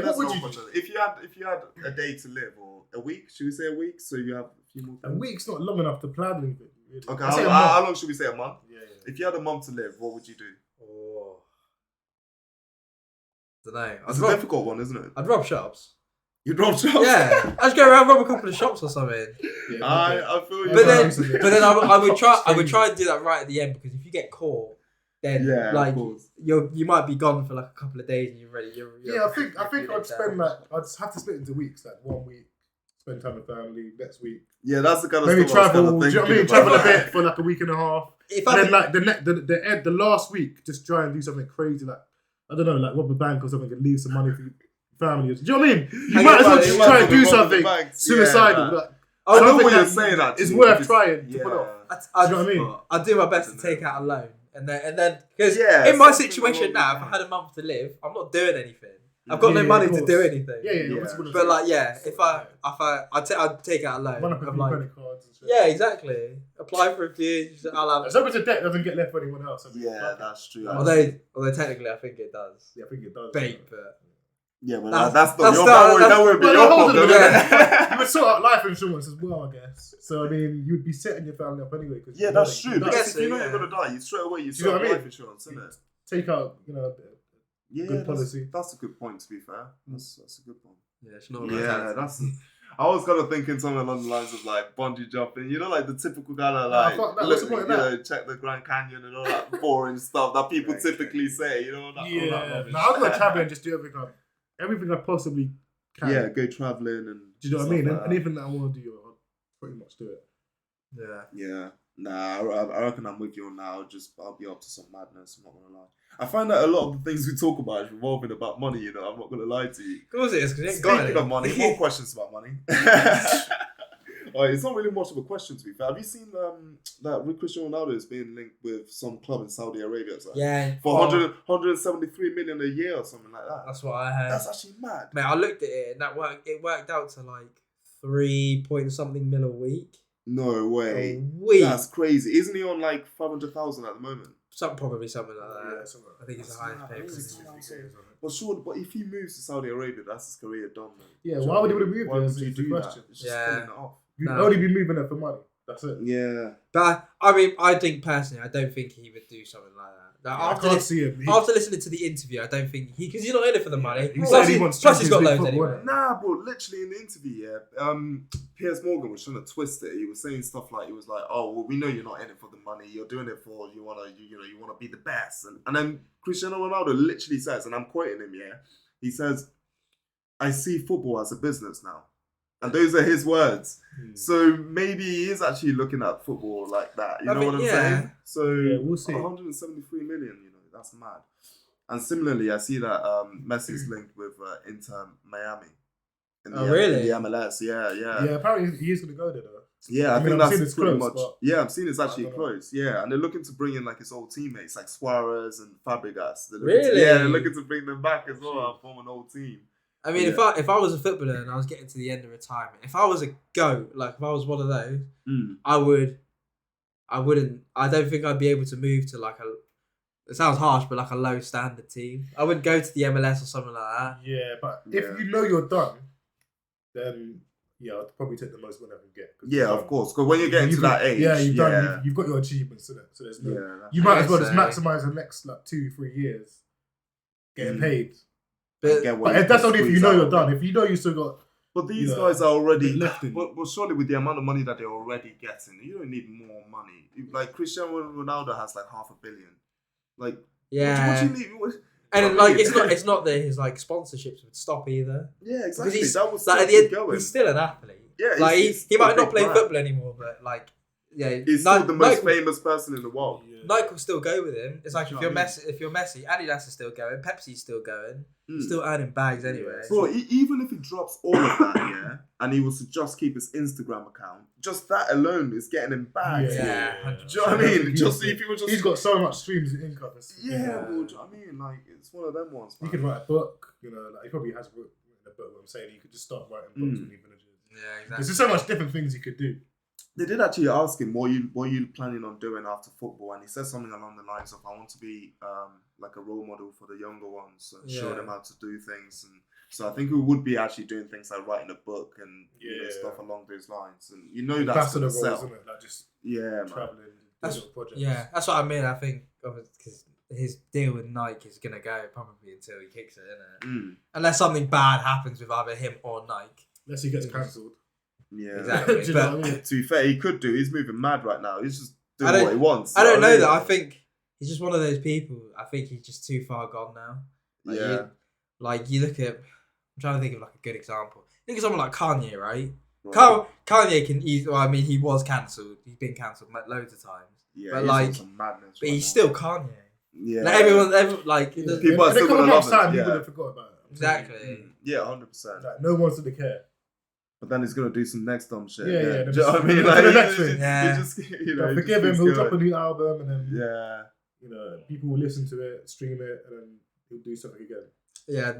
What would you do? If you had a day to live or a week, should we say a week? So you have a few more. A days? week's not long enough to plan anything. Really. Okay, I say a how month. long should we say? A month? Yeah. If you had a month to live, what would you do? Oh. Don't know. It's a difficult one, isn't it? I'd rob shops. You drop shops. Yeah, I'd go around rob a couple of shops or something. Yeah, I feel you. But then, Yeah. but then I would try and do that right at the end because if you get caught, then Yeah, of like course. you might be gone for like a couple of days and you're ready. Yeah, I think I'd spend I'd have to split into weeks. Like 1 week, spend time with family. Next week, Yeah, that's the kind of maybe stuff I was travel. kinda Do you know what I mean? thinking Travel a about. bit for like a week and a half. If And I then like the last week, just try and do something crazy. Like I don't know, like rob a bank or something and leave some money for your family. Do you know what I mean? You Hang might on, as well buddy, just you try might and do as well rob the something banks. suicidal. Yeah, Like, I know something what you're that saying. Actually, it's worth because- trying to pull off. I'd, Do you know what I mean? I'd do my best to take out a loan and then because Yeah, in my something situation along now, those if I had a month to live, I'm not doing anything. I've got Yeah, no money of to course. do anything. Yeah. Yeah. What's it gonna But do? like, yeah, I'd take out a loan. Run up a I'm few like, credit cards and shit. yeah, exactly. Apply for a few. I'll have. As long as the debt doesn't get left for anyone else. I mean, Yeah, fuck it. that's true. Although technically, I think it does. Yeah, I think it does. Bait, but Yeah, but That's- that's not that's your not- problem. that's- That would be Well, your hold on a problem. minute. You would sort out life insurance as well, I guess. So I mean, you'd be setting your family up anyway. Cause Yeah, you know that's that true. you Because guess if you know so, you're yeah. gonna die, you straight away you Do you know start what I mean? life insurance, isn't it? take out, Yeah, good policy. That's a good point. To be fair, that's a good point. yeah, it's not. Yeah, that's. I was kind of thinking something along the lines of like bungee jumping. You know, like the typical kind of like fuck that. What's the point of that? check the Grand Canyon and all that boring stuff that people typically say. You know, all that Yeah. rubbish. No, I'll go travel and just do everything I possibly can. Yeah, go traveling and. Do you know what I stuff mean? like And that. anything that I want to do, I'll pretty much do it. Yeah. Yeah, nah, I reckon I'm with you on that. I'll be up to some madness. I'm not gonna lie. I find that a lot of the things we talk about is revolving about money. You know, I'm not gonna lie to you. Of course it is, because you ain't got Speaking any. of money, more questions about money. Alright, it's not really much of a question to be fair. Have you seen that Cristiano Ronaldo is being linked with some club in Saudi Arabia? It's like Yeah. for 173 million a year or something like that. That's what I heard. That's actually mad. Mate, I looked at it and it worked out to like 3 point something mil a week. No way. A week. That's crazy. Isn't he on like 500,000 at the moment? Probably something like that. Yeah, something like I think it's the That's highest mad. paid. That's position. Well, sure, but if he moves to Saudi Arabia, that's his career done. Man. Yeah, Do you why know would he what I wanna mean? move Why there would is you the do question. that? It's just Yeah. killing it off. You'd No. only be moving there for money. That's it. Yeah. But I mean, I think personally, I don't think he would do something like that. Like, I can't see him. after listening to the interview, I don't think because he's not in it for the money. He Plus, said he wants plus he's got Champions loads League anyway. football, Nah, bro, literally in the interview, Piers Morgan was trying to twist it. He was saying stuff like, he was like, "Oh, well, we know you're not in it for the money. You're doing it for you wanna be the best." And then Cristiano Ronaldo literally says, and I'm quoting him, he says, "I see football as a business now," and those are his words. So maybe he is actually looking at football like that. You I know mean, what I'm yeah. saying? So Yeah, we'll see. 173 million, that's mad. And similarly, I see that Messi's linked with Inter Miami. In Oh, really? In the MLS, yeah. Yeah, apparently he is going to go there though. Yeah, I, I mean, think I've seen that's it's pretty close, much. but Yeah, I'm seeing it's I actually don't know. close. Yeah, and they're looking to bring in like his old teammates, like Suarez and Fabregas. They're looking Really? yeah, they're looking to bring them back as well and form an old team. I mean, Yeah. if I was a footballer and I was getting to the end of retirement, if I was a GOAT, like if I was one of those, Mm. I don't think I'd be able to move to like it sounds harsh, but like a low standard team. I wouldn't go to the MLS or something like that. Yeah, but Yeah. if you know you're done, then yeah, I'd probably take the most money I can get. 'cause Yeah, you're of done. course. Because when you're getting to that age, yeah, you've done. yeah, You've got your achievements in it, so there's no. yeah, that's- You might as well guess just so. maximize the next like 2-3 years getting Mm. paid. But get what But you that's can only if you squeeze know out you're of done. it. If you know you still got, But these you know, guys are already. left in. But surely with the amount of money that they're already getting, you don't need more money. Like Cristiano Ronaldo has like $500 million. Like, yeah, what do you need? What, and I then, like mean- it's not that his like sponsorships would stop either. yeah, Because exactly. he's That was like at the keep end, going. he's still an athlete. Yeah, Like he's he might a not big play brand. football anymore, but like He's still the most famous person in the world. Yeah. Nike will still go with him. It's like You if know you're what I Messi, Adidas is still going, Pepsi's still going. He's still earning bags anyway. Bro, even if he drops all of that, yeah, and he was to just keep his Instagram account, just that alone is getting him bags. Yeah. Do you know what I mean? Just if people just he's got so much streams and income. yeah, bro, do you know what I mean? Like it's one of them ones. He Man. could write a book. You know, like he probably has written a book. What I'm saying, he could just start writing books when he finishes. Yeah, exactly. Because there's so much different things he could do. They did actually ask him, what you planning on doing after football? And he said something along the lines of, I want to be like a role model for the younger ones and show them how to do things. And so I think we would be actually doing things like writing a book and stuff along those lines. And that's going to sell. Isn't it? Like just man. traveling, That's, little projects. yeah, that's what I mean. I think because his deal with Nike is gonna go probably until he kicks it, innit? Unless something bad happens with either him or Nike. Unless he gets cancelled. Yeah, exactly. Do you know what I mean? To be fair, he could do. He's moving mad right now. He's just doing what he wants. I don't know that. I think he's just one of those people. I think he's just too far gone now. Like, you look at. I'm trying to think of like a good example. Think of someone like Kanye, right? Kanye can. He was cancelled. He's been cancelled loads of times. Yeah, but like, madness but he's still Kanye. Yeah, like everyone like people are still gonna love him. People would have forgot about it. Exactly. Yeah, 100%. Like, no one's gonna care. But then he's gonna do some next dumb shit. Yeah. Do you know what I mean? Like, the next thing. Forgive him. He'll drop a new album, and then people will listen to it, stream it, and then he'll do something again. Yeah,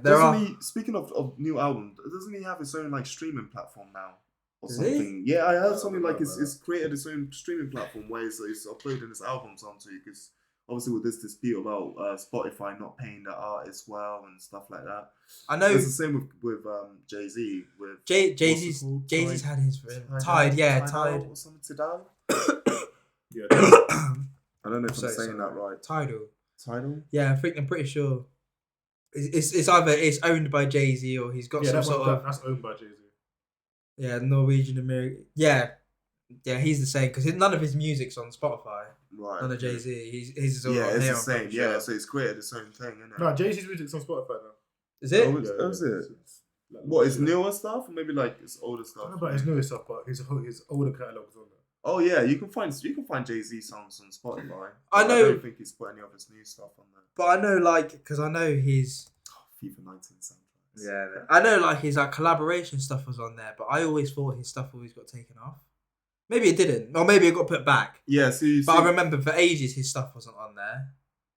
Speaking of new album, doesn't he have his own like streaming platform now or Is something? Yeah, I heard something like it's created its own streaming platform where it's uploading his albums onto. Because obviously with this dispute about Spotify not paying the artists well and stuff like that. I know it's the same with Jay-Z. With Jay-Z's had his Tide. Or something Tidal. Yeah. I don't know if I'm saying that right. Tidal. Yeah, I'm pretty sure. It's either it's owned by Jay-Z or he's got some sort of. That's owned by Jay-Z. Yeah, Norwegian American. Yeah, he's the same because none of his music's on Spotify. Right. None of Jay-Z. He's all it's on the same. Yeah, so he's created its own thing, isn't it? No, Jay-Z's music's on Spotify now. Is it? Oh, is it? What, his newer stuff or maybe like his older stuff? I don't know about his newer stuff, but his older catalog's on there. Oh yeah, you can find Jay-Z songs on Spotify. I know. I don't think he's put any of his new stuff on there. But I know, because I know his FIFA 19 soundtracks. Yeah, I know, his collaboration stuff was on there, but I always thought his stuff always got taken off. Maybe it didn't, or maybe it got put back. Yeah, but I remember for ages his stuff wasn't on there.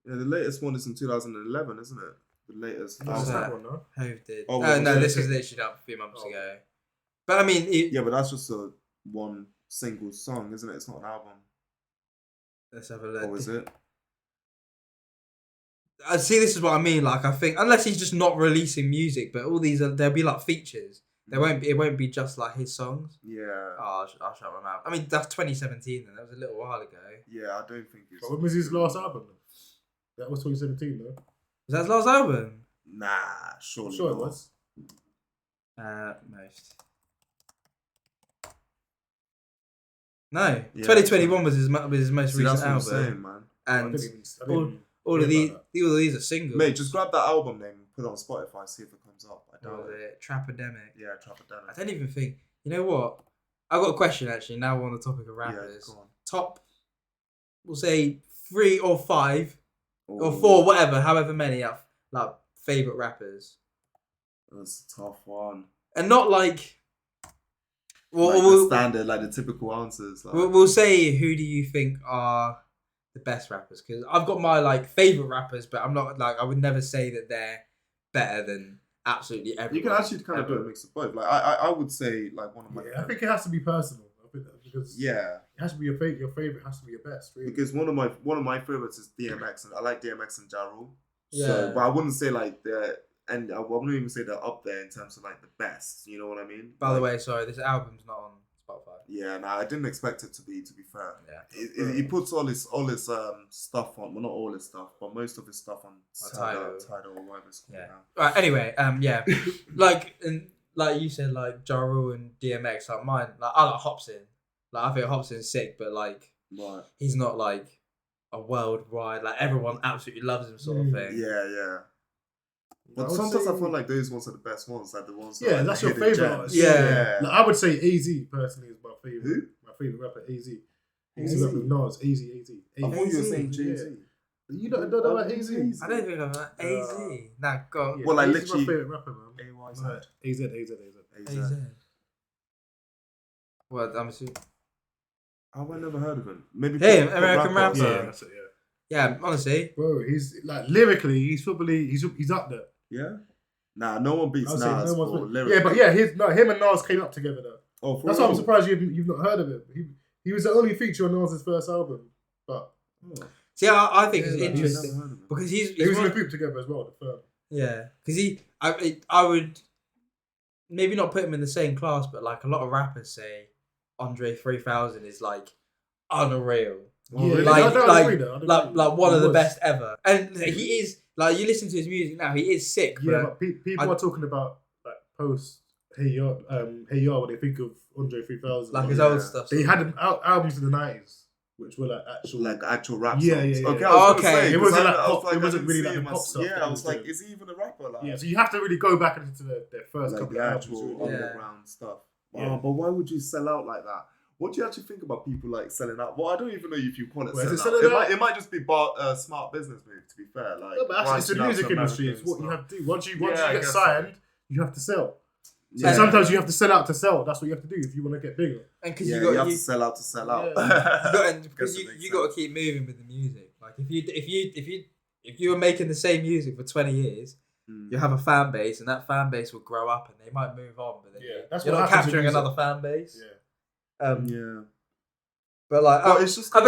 Yeah, the latest one is in 2011, isn't it? The latest. What's that one, no? Hove did. Oh, no, this was literally up a few months ago. But I mean, yeah, but that's just a one single song, isn't it? It's not an album. Let's have a look. Or is it? I see. This is what I mean. I think unless he's just not releasing music, but all these there'll be features. There won't be. It won't be just his songs. Yeah. Oh, I'll shut my mouth. I mean, that's 2017. Then that was a little while ago. Yeah, I don't think it's. But when was his last album? That was 2017, though. Was that his last album? Nah, surely. I'm sure it was. Most. No, 2021 was his most recent that's what album. I'm saying, man. And all of these are singles. Mate, just grab that album name and put it on Spotify, see if it comes up. I doubt it. Trappademic. Yeah, Trappademic. I don't even think. You know what? I've got a question actually. Now we're on the topic of rappers. Yeah, go on. Top, we'll say 3 or 5 or 4, whatever, however many favorite rappers. That's a tough one. And not the standard, the typical answers. We'll say, who do you think are the best rappers? Because I've got my favorite rappers, but I'm not I would never say that they're better than absolutely everyone. You can actually kind of do a mix of both. I would say one of my. I think it has to be personal. Because it has to be your favorite. Your favorite has to be your best. Really. Because one of my favorites is DMX, and I like DMX and Ja Rule. Yeah. So, but I wouldn't say they're. And I wouldn't even say they're up there in terms of the best. You know what I mean? By the way, sorry, this album's not on Spotify. Yeah, I didn't expect it to be. To be fair, yeah. He puts all his stuff on. Well, not all his stuff, but most of his stuff on Tidal or whatever it's called now. Right. Anyway, yeah, like you said, Ja Rule and DMX. Mine, I like Hopsin. I think Hopsin's sick, but he's not a worldwide everyone absolutely loves him sort of thing. Yeah. But sometimes I feel those ones are the best ones, the ones. Yeah, that's your favorite artist. Yeah. I would say AZ personally is my favorite. Who? My favorite rapper, AZ. He used to rap with Nas, AZ. I thought you were saying Jay-Z. You don't know about AZ? I don't think I've heard AZ. Nah, go. Well, like, AZ literally- my favourite rapper, man. AYZ. AZ. AZ. Well, I'm assuming. Have I never heard of him? Maybe Him, pop American rapper. Yeah, that's it, Yeah, honestly. Bro, he's like lyrically, he's up there. Yeah. Nah, no one beats I'll Nas say no one's for beat- lyrics. Yeah, but yeah, him and Nas came up together though. Oh, for That's why I'm real? surprised you've not heard of him. He was the only feature on Nas' first album, but See, I think it's Yeah, I've interesting never heard of him. because he's they was in one- a group together as well. The firm. yeah, because I would maybe not put him in the same class, but like a lot of rappers say, Andre 3000 is like unreal, Oh, really? Like- I don't like- agree, though. I don't like agree. like one He of the was. best ever, and he is like you listen to his music now, he is sick. Yeah, but but people are talking about like post Hey Ya when they think of Andre 3000. like his Yeah. old stuff. They had albums in the 90s, which were like actual. Like actual rap songs. Yeah, yeah, yeah. Okay, I Oh, was gonna okay. say, It 'cause wasn't I like was pop- it I wasn't didn't really see like the him pop as- stuff Yeah, that I he was was like, doing. is he even a rapper? Like, Yeah, so you have to really go back into their first like couple the of albums. actual really. Yeah. underground stuff. Yeah. Wow, but why would you sell out like that? What do you actually think about people like selling out? Well, I don't even know if you call it Well, is selling it out. selling out? It might just be smart business move. To be fair, like No, but actually, it's the branching out music to industry. American It's what you stuff. have to do. Once you Yeah, I get guess signed, you have to sell. So Yeah. sometimes you have to sell out to sell. That's what you have to do if you want to get bigger. and because Yeah, you got have to sell out to sell out. because Guess it you makes got to sense. keep moving with the music. Like if you were making the same music for 20 years, Mm. you have a fan base, and that fan base will grow up, and they might move on. But then Yeah, that's you're what not happens with capturing music. another fan base. Yeah. Yeah, But like, but it's just. I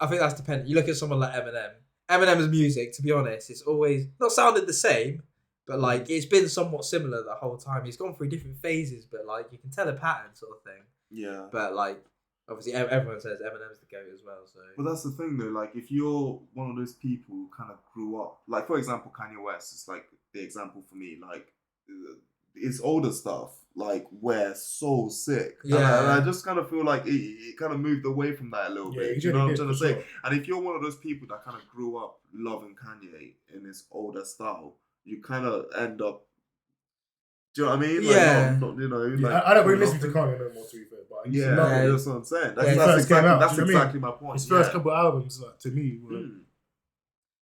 think that's dependent. You look at someone like Eminem. Eminem's music, to be honest, it's always not sounded the same, but like it's been somewhat similar the whole time. He's gone through different phases, but like you can tell a pattern, sort of thing. Yeah. But like, obviously, everyone says Eminem's the GOAT as well. So But that's the thing, though. Like, if you're one of those people who kind of grew up, like for example, Kanye West is like the example for me. Like, his older stuff, like, were so sick. Yeah. And I just kind of feel like it kind of moved away from that a little Yeah, bit. you Do you know what I'm did, trying to for say? sure. And if you're one of those people that kind of grew up loving Kanye in his older style, you kind of end up. Do you know what I mean? Like, Yeah. not, you know. Yeah, like, I don't really listen to Kanye no more, to be fair. But I used Yeah, to love it. that's what I'm saying. That's, Yeah, that's first came exactly, out, that's do you know what I mean? exactly my point. His first yeah. couple albums, like to me, were Mm.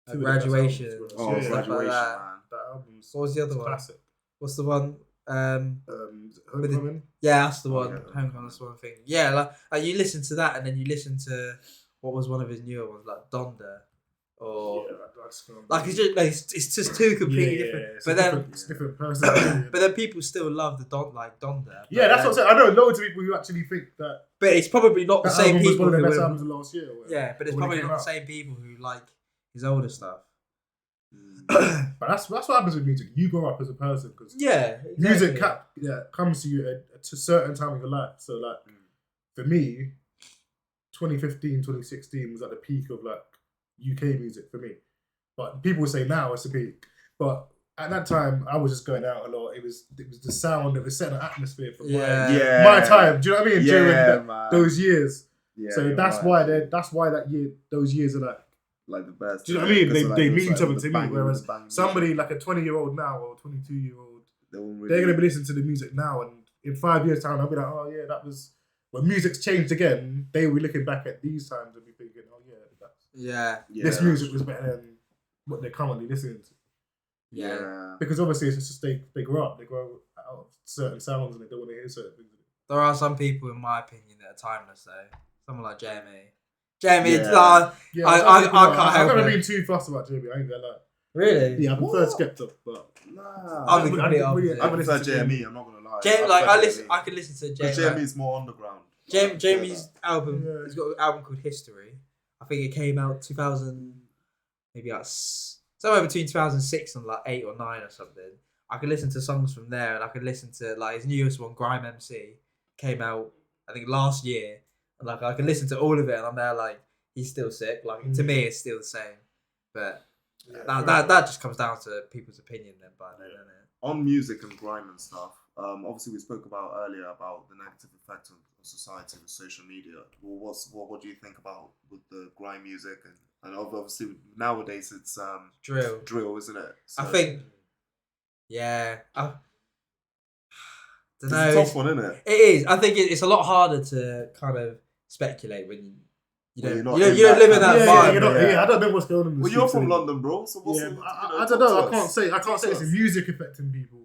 two of the best Graduation. albums, Oh, bro. Yeah, stuff like graduation, that. man. That album's What was the other it's one? classic. What's the one? Homecoming. Yeah, that's the one. Yeah. Homecoming, that's one thing. Yeah, like you listen to that, and then you listen to what was one of his newer ones, like Donda, or like it's just two completely different. It's But a then, different, it's a different person. but then people still love the Donda. Yeah, that's what I'm saying. I know loads of people who actually think that But it's probably not the that same album was people one of who the best would- albums of last year. Or whatever. Yeah, but it's When it probably came not the out. same people who like his older stuff. But that's what happens with music. You grow up as a person because Yeah, music exactly. comes to you at a certain time of your life. So like for me, 2015, 2016 was at the peak of like UK music for me. But people say now it's a peak. But at that time, I was just going out a lot. It was the sound. It was setting an atmosphere for Yeah. my time. Do you know what I mean? During man. those years. Yeah, So you're that's right. why that year, those years are like the best. Do you know what I mean? Because, They it was, mean something the to me, banging, whereas the banging. somebody like a 20-year-old now or 22-year-old, They won't really- they're going to be listening to the music now, and in 5 years' time, I'll be like, oh yeah, that was when music's changed again. They will be looking back at these times and be thinking, oh yeah, Yeah, Yeah, this music was better than what they're currently listening to. yeah. Because obviously, it's just they grow up, they grow out of certain sounds, and they don't want to hear certain things. There are some people, in my opinion, that are timeless though. Someone like Jamie. Jamie, Yeah. Yeah, I can't I've help never it. been too fussed about Jamie. I ain't gonna lie. Really? Yeah, I prefer What? Skepta, but Nah. I'm the I complete really- opposite. I I prefer listen to JME, I'm not going to lie. Jamie, like prefer I listen, JME. I could listen to Because Jamie. JME's more underground. Jamie's album. Yeah. He's got an album called History. I think it came out 2000, maybe like somewhere between 2006 and like 8 or 9 or something. I could listen to songs from there, and I could listen to like his newest one, Grime MC, came out I think last year, and like I could listen to all of it, and I'm there like he's still sick. Like to me, it's still the same, but that just comes down to people's opinion then, by then, doesn't it? On music and grime and stuff, obviously we spoke about earlier about the negative effect on society with social media. Well, what do you think about with the grime music and obviously nowadays it's Drill. isn't it? I think, yeah. I don't it's know. a tough one, isn't it? It is. I think it's a lot harder to kind of speculate when you Well, don't you're not you don't in live that in that kind of- environment. I don't know what's going on in the Well, you're streets from anymore. London, bro. So what's Yeah, the, I talk don't know. to I can't us. say Talk to it's the us. music affecting people.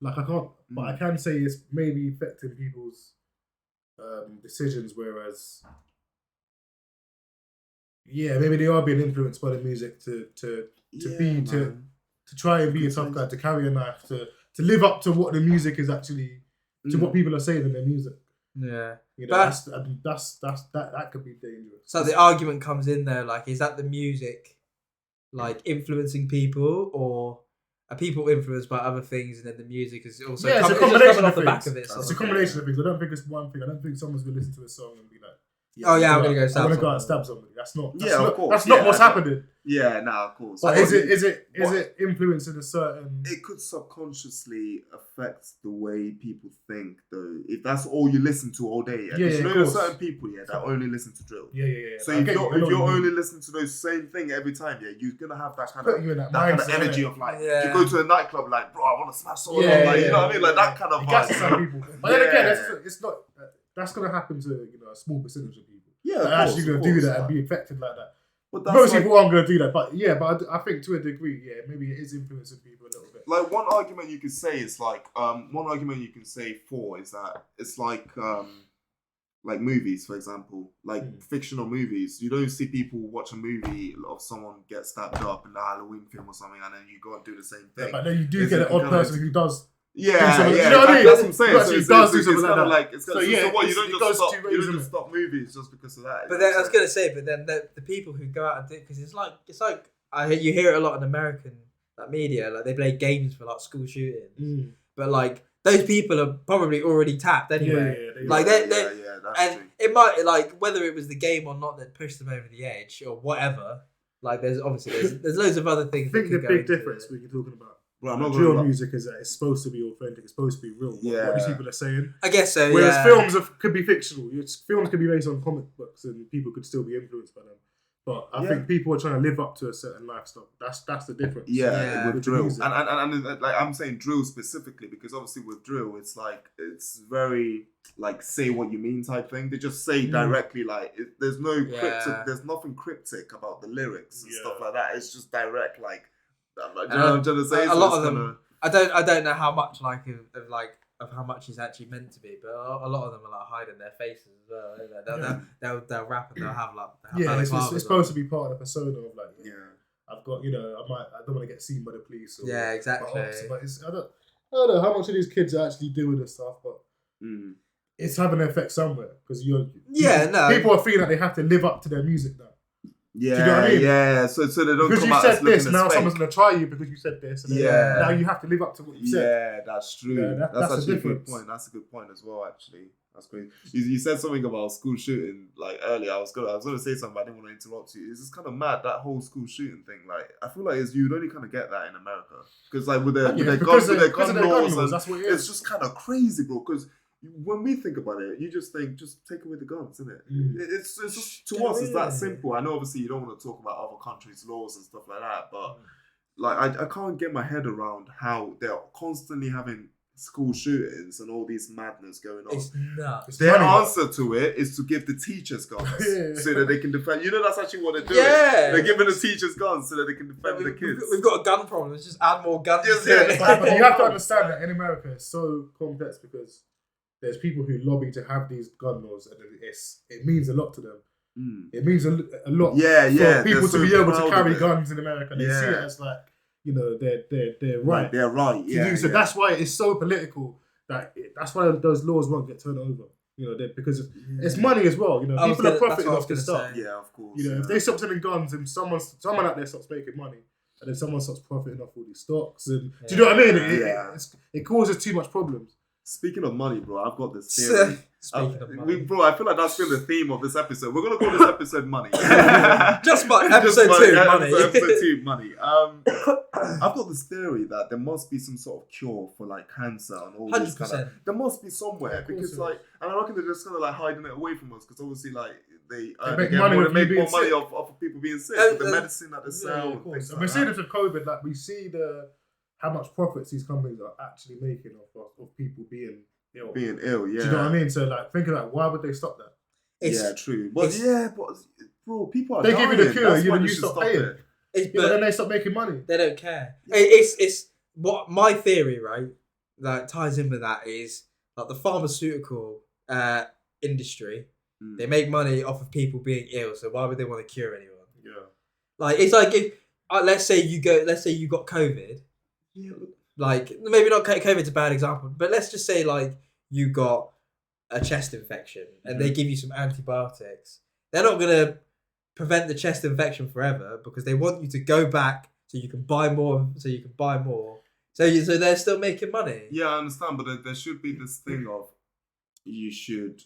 Like I can't, but I can say it's maybe affecting people's decisions. Whereas, maybe they are being influenced by the music to try and be a tough guy, to carry a knife, to live up to what the music is actually, to what people are saying in their music. Yeah, You know, that could be dangerous. so the argument comes in there, like, is that the music, like, influencing people, or are people influenced by other things, and then the music is also it's a just combination coming of off the back things. of it? It's a combination of things. I don't think it's one thing. I don't think someone's gonna listen to a song and be like, I'm gonna go I'm gonna go out and stab somebody. That's not. of course. That's not what's happening. Yeah, of course. But is it influencing a certain? It could subconsciously affect the way people think, though. If that's all you listen to all day, you know, there's certain people, that only listen to drill. So if you're only listening to those same thing every time, you're gonna have that kind of energy of like, you go to a nightclub, like, bro, I want to smash someone, you know what I mean, like that kind of vibe. Some people, but then again, it's not. That's gonna happen to a small percentage of people. They're actually gonna do that and be affected like that. Most people aren't going to do that, but I think to a degree, maybe it is influencing people a little bit. Like one argument you could say is like, is that it's like movies, for example, like fictional movies. You don't see people watch a movie of someone get stabbed up in a Halloween film or something, and then you go and do the same thing. But then you do get an odd person who does. You know what I mean? That's what I'm saying. So does do something like that. So what? You don't just stop movies just because of that. But then I was gonna say, the people who go out and do it, because it's like you hear it a lot in American media, like they play games for like school shootings, but like those people are probably already tapped anyway. It might, like, whether it was the game or not that pushed them over the edge or whatever. Like there's loads of other things. I think the big difference when you're talking about. Drill music is that it's supposed to be authentic. It's supposed to be real. What these people are saying. I guess so. Whereas films could be fictional. Films could be based on comic books, and people could still be influenced by them. But I think people are trying to live up to a certain lifestyle. That's the difference. With drill, and like I'm saying drill specifically because obviously with drill, it's like it's very like say what you mean type thing. They just say directly like there's no cryptic. There's nothing cryptic about the lyrics and stuff like that. It's just direct like. Like, you know what I'm trying to say? A lot of them, I don't know how much of how much is actually meant to be, but a lot of them are like hiding their faces as well. They'll rap and they'll have like it's supposed to be part of the persona of like I've got I don't want to get seen by the police. Or, exactly. But I don't know how much of these kids are actually doing this stuff, but it's having an effect somewhere because people are feeling that they have to live up to their music now. Yeah, do you know what I mean? Yeah. So they don't because come you out said as looking this. as Now fake. someone's gonna try you because you said this. And now you have to live up to what you said. Yeah, that's true. That's actually a good point. That's a good point as well. Actually, that's crazy. You said something about school shooting like earlier. I was gonna say something, but I didn't want to interrupt you. It's just kind of mad that whole school shooting thing. Like, I feel like you'd only kind of get that in America because like with their gun laws, that's what it is. It's just kind of crazy, bro. Because when we think about it, you just think, just take away the guns, isn't it? It's just, to us, it's that simple. I know obviously you don't want to talk about other countries' laws and stuff like that, but like I can't get my head around how they're constantly having school shootings and all these madness going on. It's nuts. Their answer to it is to give the teachers guns so that they can defend. You know, that's actually what they're doing. Yeah. They're giving the teachers guns so that they can defend the kids. We've got a gun problem. Let's just add more guns. But you have to understand that in America it's so complex because there's people who lobby to have these gun laws, and it means a lot to them. It means a lot for people to be able to carry guns in America. They see it as like, they're right. They're right. Yeah. So that's why it's so political. That's why those laws won't get turned over. Because it's money as well. People are profiting off this stuff. Yeah, of course. If they stop selling guns and someone out there stops making money, and then someone starts profiting off all these stocks, and do you know what I mean? It causes too much problems. Speaking of money, bro, I've got this theory. Speaking of money. Bro, I feel like that's been the theme of this episode. We're going to call this episode money. Episode 2, money. Episode 2, money. I've got this theory that there must be some sort of cure for like cancer and all this 100%. There must be somewhere because and I reckon they're just kind of like hiding it away from us because obviously like they make more money off of people being sick with the medicine that they sell. Of course. And we're seeing this with COVID. Like we see how much profits these companies are actually making off of people being ill. Being ill, yeah. Do you know what I mean? So like, think of that. Why would they stop that? Yeah, true. But bro, people are They give you the dying. cure, That's you why then they you should stop paying. It's, But but then they stop making money. they don't care. It's what my theory, right? That ties in with that is like the pharmaceutical industry. They make money off of people being ill, so why would they want to cure anyone? Yeah. Like it's like if let's say you got COVID. Yeah. Like maybe not COVID's a bad example, but let's just say like you got a chest infection and they give you some antibiotics. They're not gonna prevent the chest infection forever because they want you to go back so you can buy more. So they're still making money. Yeah, I understand, but there should be this thing of you should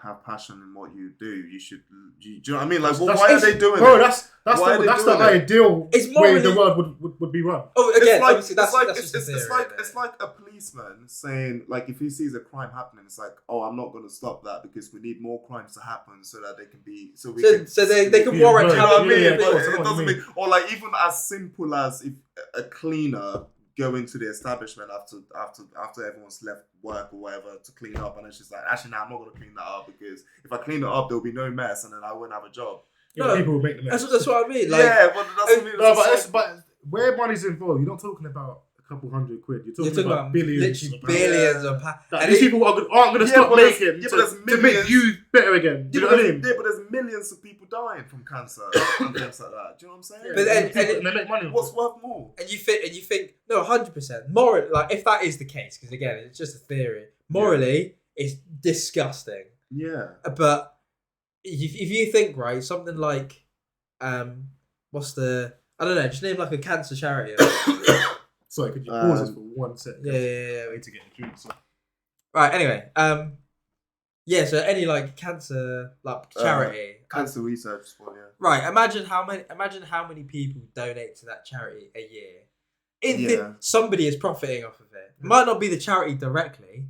have passion in what you do. Do you know what I mean? Like, why are they doing bro, it? that's the doing it? ideal It's way morally- the world would be run. Oh, again, It's like obviously, that's just a theory, it's like a policeman saying, like, if he sees a crime happening, it's like, oh, I'm not going to stop that because we need more crimes to happen so that they can be so they can Yeah, warrant right. You know what I mean? Yeah, But of course, I know it what doesn't you mean, or like even as simple as if a cleaner go into the establishment after everyone's left work or whatever to clean up, and it's just like, actually, nah, I'm not gonna clean that up because if I clean it up, there'll be no mess, and then I wouldn't have a job. No, People will make the mess. That's what I mean. Like, Yeah, but that's what I mean. No, It's but where money's involved, you're not talking about a couple $100 quid. You're talking about billions. literally of pounds. billions of pounds. Like, these people aren't going to Yeah, stop but there's- making yeah, but there's to make millions. you better again. Do you know what I mean? Yeah, but there's millions of people dying from cancer and things like that. Do you know what I'm saying? But then- And they make money. What's worth more? And you think no, 100%. Morally, like if that is the case, because again, it's just a theory. Morally, it's disgusting. Yeah. But if you think right, something like, what's the? I don't know. Just name like a cancer charity. Sorry, could you pause this for 1 second? Yeah. I need to get a drink. So. Right. Anyway, yeah. So any like cancer like charity. Cancer research sport, yeah. Right. Imagine how many people donate to that charity a year. Yeah. Somebody is profiting off of it. It might not be the charity directly,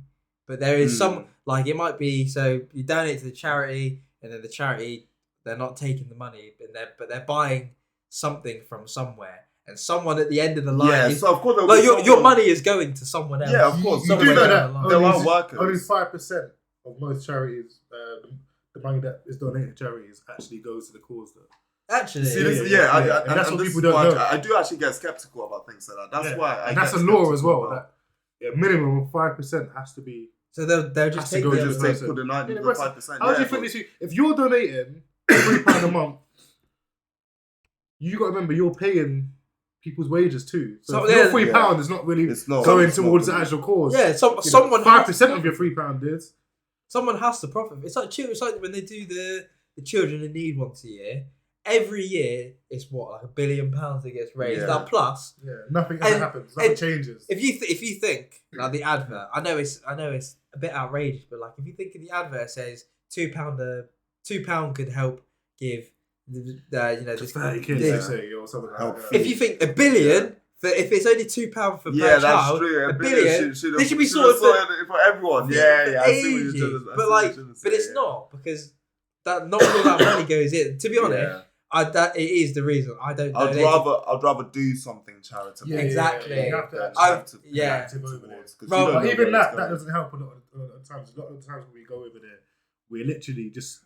but there is some, like it might be, so you donate to the charity and then the charity, they're not taking the money, but they're buying something from somewhere, and someone at the end of the line Yeah, is, so of course like your money is going to someone else. Yeah, of course. You do know that There are workers. only 5% of most charities, the money that is donated to charities actually goes to the cause. Though. Actually, See, this, Yeah. and That's what this people is don't why know. I do actually get skeptical about things like that. That's why. And that's a law as well. That a minimum of 5% has to be. so they'll just Has to take go the to other the Just person. take put the 5%. How do you think this? If you're donating £3 a month, you got to remember you're paying people's wages too. So So, if your yeah, £3 is not really It's not going it's not towards the really. actual cause. Yeah, someone 5% of your £3 is. Someone has to profit. It's like when they do the children in need once a year. Every year, it's what, like £1 billion that gets raised. Yeah. Now plus, Yeah, nothing ever And- happens. Nothing and changes. if you think like the advert, I know it's a bit outrageous, but like if you think of the advert says £2 could help give the this 30 kids, this- they say, or something like Help that. If you think $1 billion, if it's only £2 for Yeah, per that's child, true. $1 billion. They should be sorted for everyone. Yeah. I see what ages. you're trying to- I see But what like, you're trying to but say, it's yeah. not because that not all that money goes in. To be honest, Yeah. that it is the reason I don't. I'd rather do something charitable. Yeah, Exactly. You have to I've- actually yeah. active over there. Because Bro, you don't But know even where it's that going. doesn't help a lot of times. A lot of the times when we go over there, we're literally just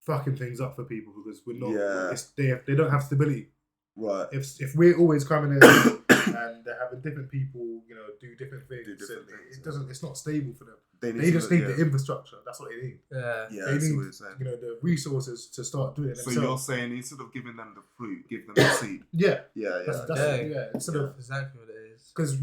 fucking things up for people because we're not. Yeah. They don't have stability. Right. If we're always coming in and they're having different people, do different things, different things, it doesn't. It's not stable for them. They They just need the infrastructure. That's what they need. Yeah. Yeah, They I see need what you're saying. the resources to start doing it So themselves. you're saying instead of giving them the fruit, give them the seed. Yeah, Yeah. that's Okay. yeah. Instead of Exactly what it is. because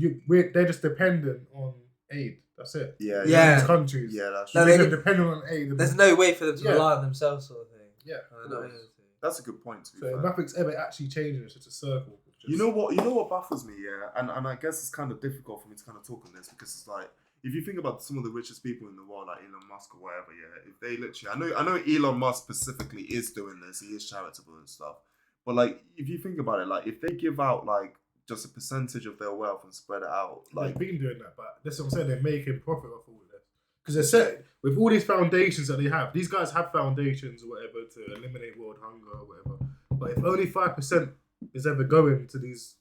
they're just dependent on aid. That's it. Yeah. Yeah. These countries. Yeah, that's No, true. You they- make them dependent on aid. There's no way for them to Yeah. rely on themselves, sort of thing. Yeah. They're not able to. That's a good point. To be So fair. nothing's ever actually changing. It's just a circle. You know what baffles me, yeah, and I guess it's kind of difficult for me to kind of talk on this because it's like if you think about some of the richest people in the world, like Elon Musk or whatever, yeah, if they literally, I know Elon Musk specifically is doing this, he is charitable and stuff, but like if you think about it, like if they give out like just a percentage of their wealth and spread it out, like They've been doing that, but that's what I'm saying. They're making profit off all of this because they're set with all these foundations that they have. These guys have foundations or whatever to eliminate world hunger or whatever. But if only 5% is ever going to these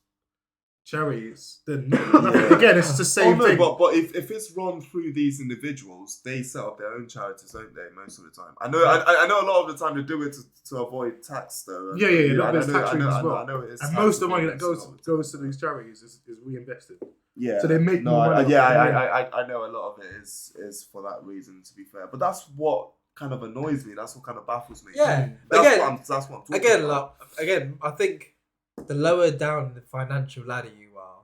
charities, then again, it's the same thing. But if it's run through these individuals, they set up their own charities, don't they? Most of the time, I know a lot of the time they do it to avoid tax, though. There's tax reasons as well. I know it is, and most of the money that goes to these charities is reinvested. Yeah, so they make more money. I know a lot of it is for that reason. To be fair, but that's what kind of annoys me. That's what kind of baffles me. Yeah, that's what I'm talking about. Again, I think the lower down the financial ladder you are,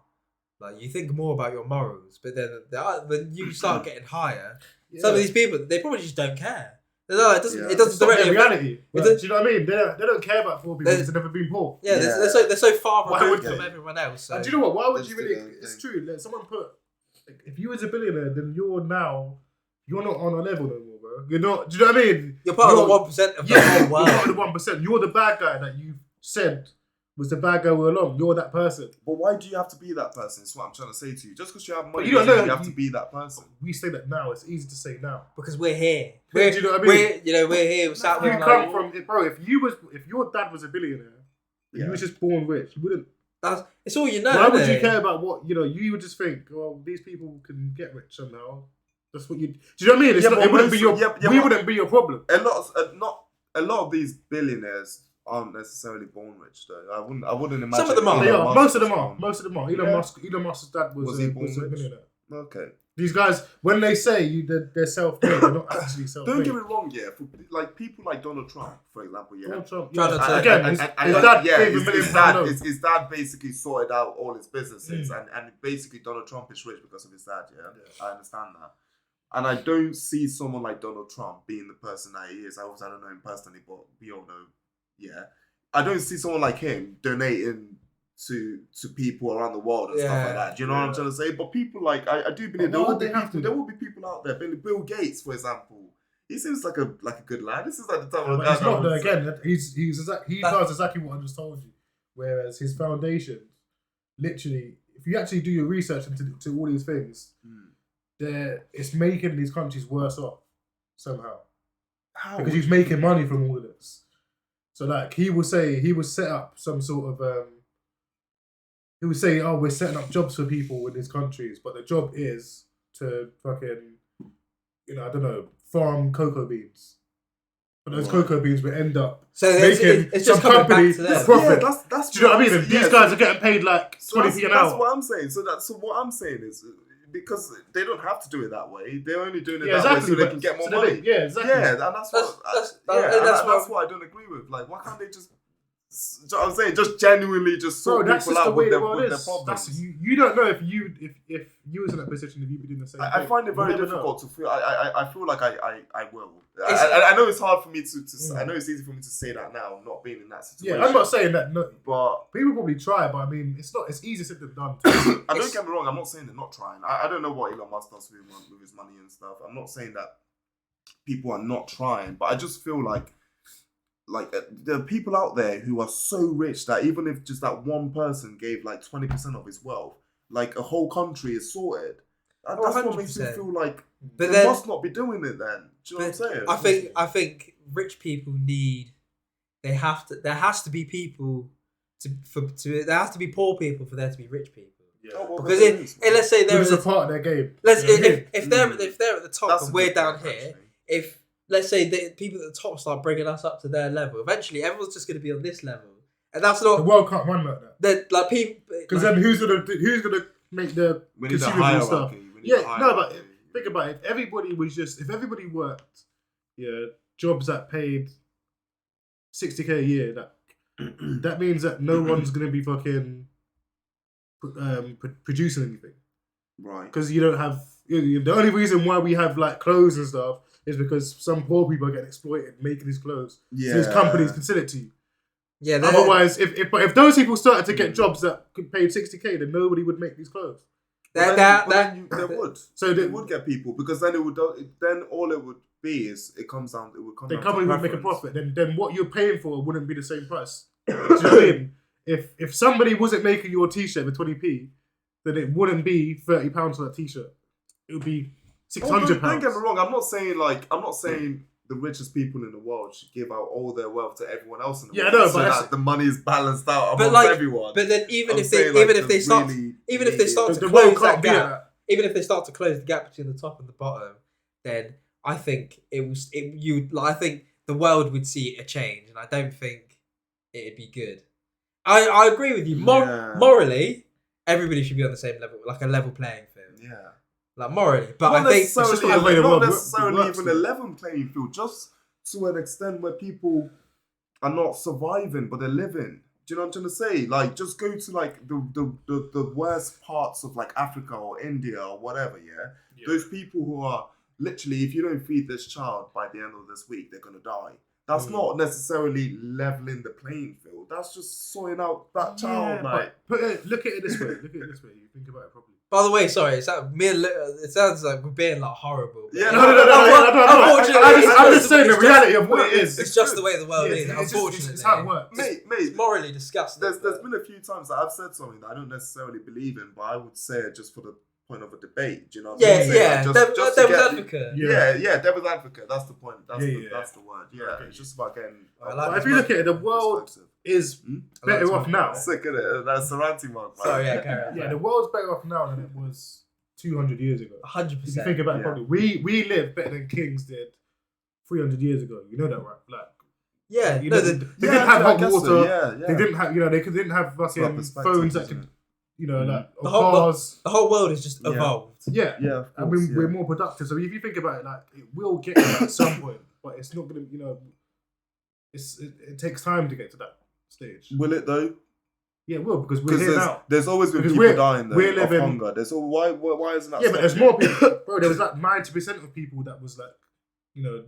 like you think more about your morals, but then when you start getting higher, some of these people they probably just don't care. It doesn't directly reality. Do you know what I mean? They don't care about poor people because they've never been poor. Yeah, they're so far removed from everyone else. So. And do you know what? Why would you really? It's true. Like, someone put, like, if you was a billionaire, then you're not on a level no more, bro. You're not. Do you know what I mean? You're part of the 1% of the whole world. You're part of the 1%. You're the bad guy that you said was the bad guy all along. You're that person. But why do you have to be that person? That's what I'm trying to say to you. Just because you have money, you don't know you have to be that person. We say that now. It's easy to say now because we're here. Do you know what I mean? We're here. Sat you come from, bro. If your dad was a billionaire, you was just born rich, you wouldn't. It's all you know. Why would you care about what you would just think? Well, these people can get rich somehow. That's what you. Do you know what I mean? It wouldn't be your. We wouldn't be your problem. A lot of these billionaires aren't necessarily born rich, though. I wouldn't imagine. Some of them are. They are. Most of them are. Elon Musk's dad was a billionaire. Okay. These guys, when they say they're self-made, they're not actually self-made. Don't get me wrong, for like people like Donald Trump, for example, Donald Trump, his dad basically sorted out all his businesses, and basically Donald Trump is rich because of his dad. I understand that, and I don't see someone like Donald Trump being the person that he is. I don't know him personally, but we all know. Yeah, I don't see someone like him donating to people around the world and stuff like that. Do you know what I'm trying to say? But people like I do believe there will be people out there. Bill Gates, for example, he seems like a good lad. This is like the type of guy. It's not again. He does exactly what I just told you. Whereas his foundation, literally, if you actually do your research into all these things, it's making these countries worse off somehow. How? Because he's making money from all of this. So like he will set up some sort of he would say, oh, we're setting up jobs for people in these countries, but the job is to fucking, I don't know, farm cocoa beans. But those cocoa beans will end up making it's some company profit. Yeah, that's do you know what I mean? And these guys are getting paid like 20p an hour. That's what I'm saying. So what I'm saying is because they don't have to do it that way. They're only doing it that way so they can get more money. Exactly. Yeah, and that's what I don't agree with. Like, why can't they just? I'm saying just genuinely just sort people out with their problems. You don't know if you was in that position, if you'd be doing the same thing. I find it very difficult to feel. I feel like I will. I know it's hard for me to I know it's easy for me to say that now, not being in that situation. Yeah, I'm not saying that. No, but people probably try. But I mean, it's easier said than done. And don't get me wrong. I'm not saying they're not trying. I don't know what Elon Musk does with his money and stuff. I'm not saying that people are not trying, but I just feel like there are people out there who are so rich that even if just that one person gave like 20% of his wealth, like a whole country is sorted. That's 100%. What makes me feel like they must not be doing it then. Do you know what I'm saying? I think rich people there has to be people there has to be poor people for there to be rich people. Yeah. Because let's say there is a part of their game. If they're at the top and we're down here, if let's say the people at the top start bringing us up to their level, eventually everyone's just going to be on this level, and that's not the world can't run like that. Like people, because then who's gonna make the consumable stuff? But think about it. If everybody worked, jobs that paid $60K a year, that means that no one's gonna be fucking producing anything, right? Because you don't have the only reason why we have like clothes and stuff is because some poor people are getting exploited making these clothes. Yeah. So these companies can sell it to you. Yeah. Otherwise, if those people started to get jobs that could pay $60K, then nobody would make these clothes. They would. So they would get people because then all it would be is it would come down to company would make a profit. Then what you're paying for wouldn't be the same price. Do you know what I mean? If somebody wasn't making your t-shirt for 20p, then it wouldn't be £30 for that t-shirt. It would be £600. Don't get me wrong. I'm not saying the richest people in the world should give out all their wealth to everyone else in the Yeah, world, I know, so but that the money is balanced out But amongst like, everyone. but then even I'm if they saying, like, even if the they start really even if they start needy- to The world close that can't be gap, that. even if they start to close the gap between the top and the bottom, then I think I think the world would see a change, and I don't think it'd be good. I agree with you. Yeah. Morally, everybody should be on the same level, like a level playing field. Yeah. Like morally, but Not I think it's just necessarily, not the way the not world necessarily works, even though. a level playing field, just to an extent where people are not surviving, but they're living. Do you know what I'm trying to say? Like, just go to like the worst parts of like Africa or India or whatever. Yeah, those people who are literally, if you don't feed this child by the end of this week, they're gonna die. That's not necessarily leveling the playing field. That's just sorting out that child, like. But look at it this way. You think about it properly. By the way, sorry, it sounds like we're being like horrible. Yeah, No. Unfortunately, I'm just saying the it's reality of what it is. It's just the way the world is. It's Unfortunately, it's how it works. Mate, it's morally disgusting. there's been a few times that I've said something that I don't necessarily believe in, but I would say it just for the point of a debate. Do you know what I'm saying? Yeah. Like, just to Devil's get- advocate. Yeah, devil's advocate. That's the point. That's Yeah. the word. Yeah, it's just about getting. I like But if you look at it, the world perspective. is better off now. Sick of it. That's the ranting mark. Sorry, yeah, carry on. Yeah, the world's better off now than it was 200 years ago. 100%. If you think about it properly, we live better than kings did 300 years ago. You know that, right? Like, Yeah, you no, know, the, they didn't have hot water. Yeah. They didn't have, they didn't have fucking perspective, phones that isn't could, it? like, The or whole- cars. the whole world has just Yeah. evolved. Yeah. Yeah, of I course, mean, yeah. we're more productive. So if you think about it, like, it will get there at some point, but it's not going to, it takes time to get to that stage. Will it though? Yeah, it will, because we're here now. There's always been Because people we're- dying though, we're of living- hunger. Why isn't that? Yeah, but there's stopping? more people. Bro, there was like 90% of people that was like,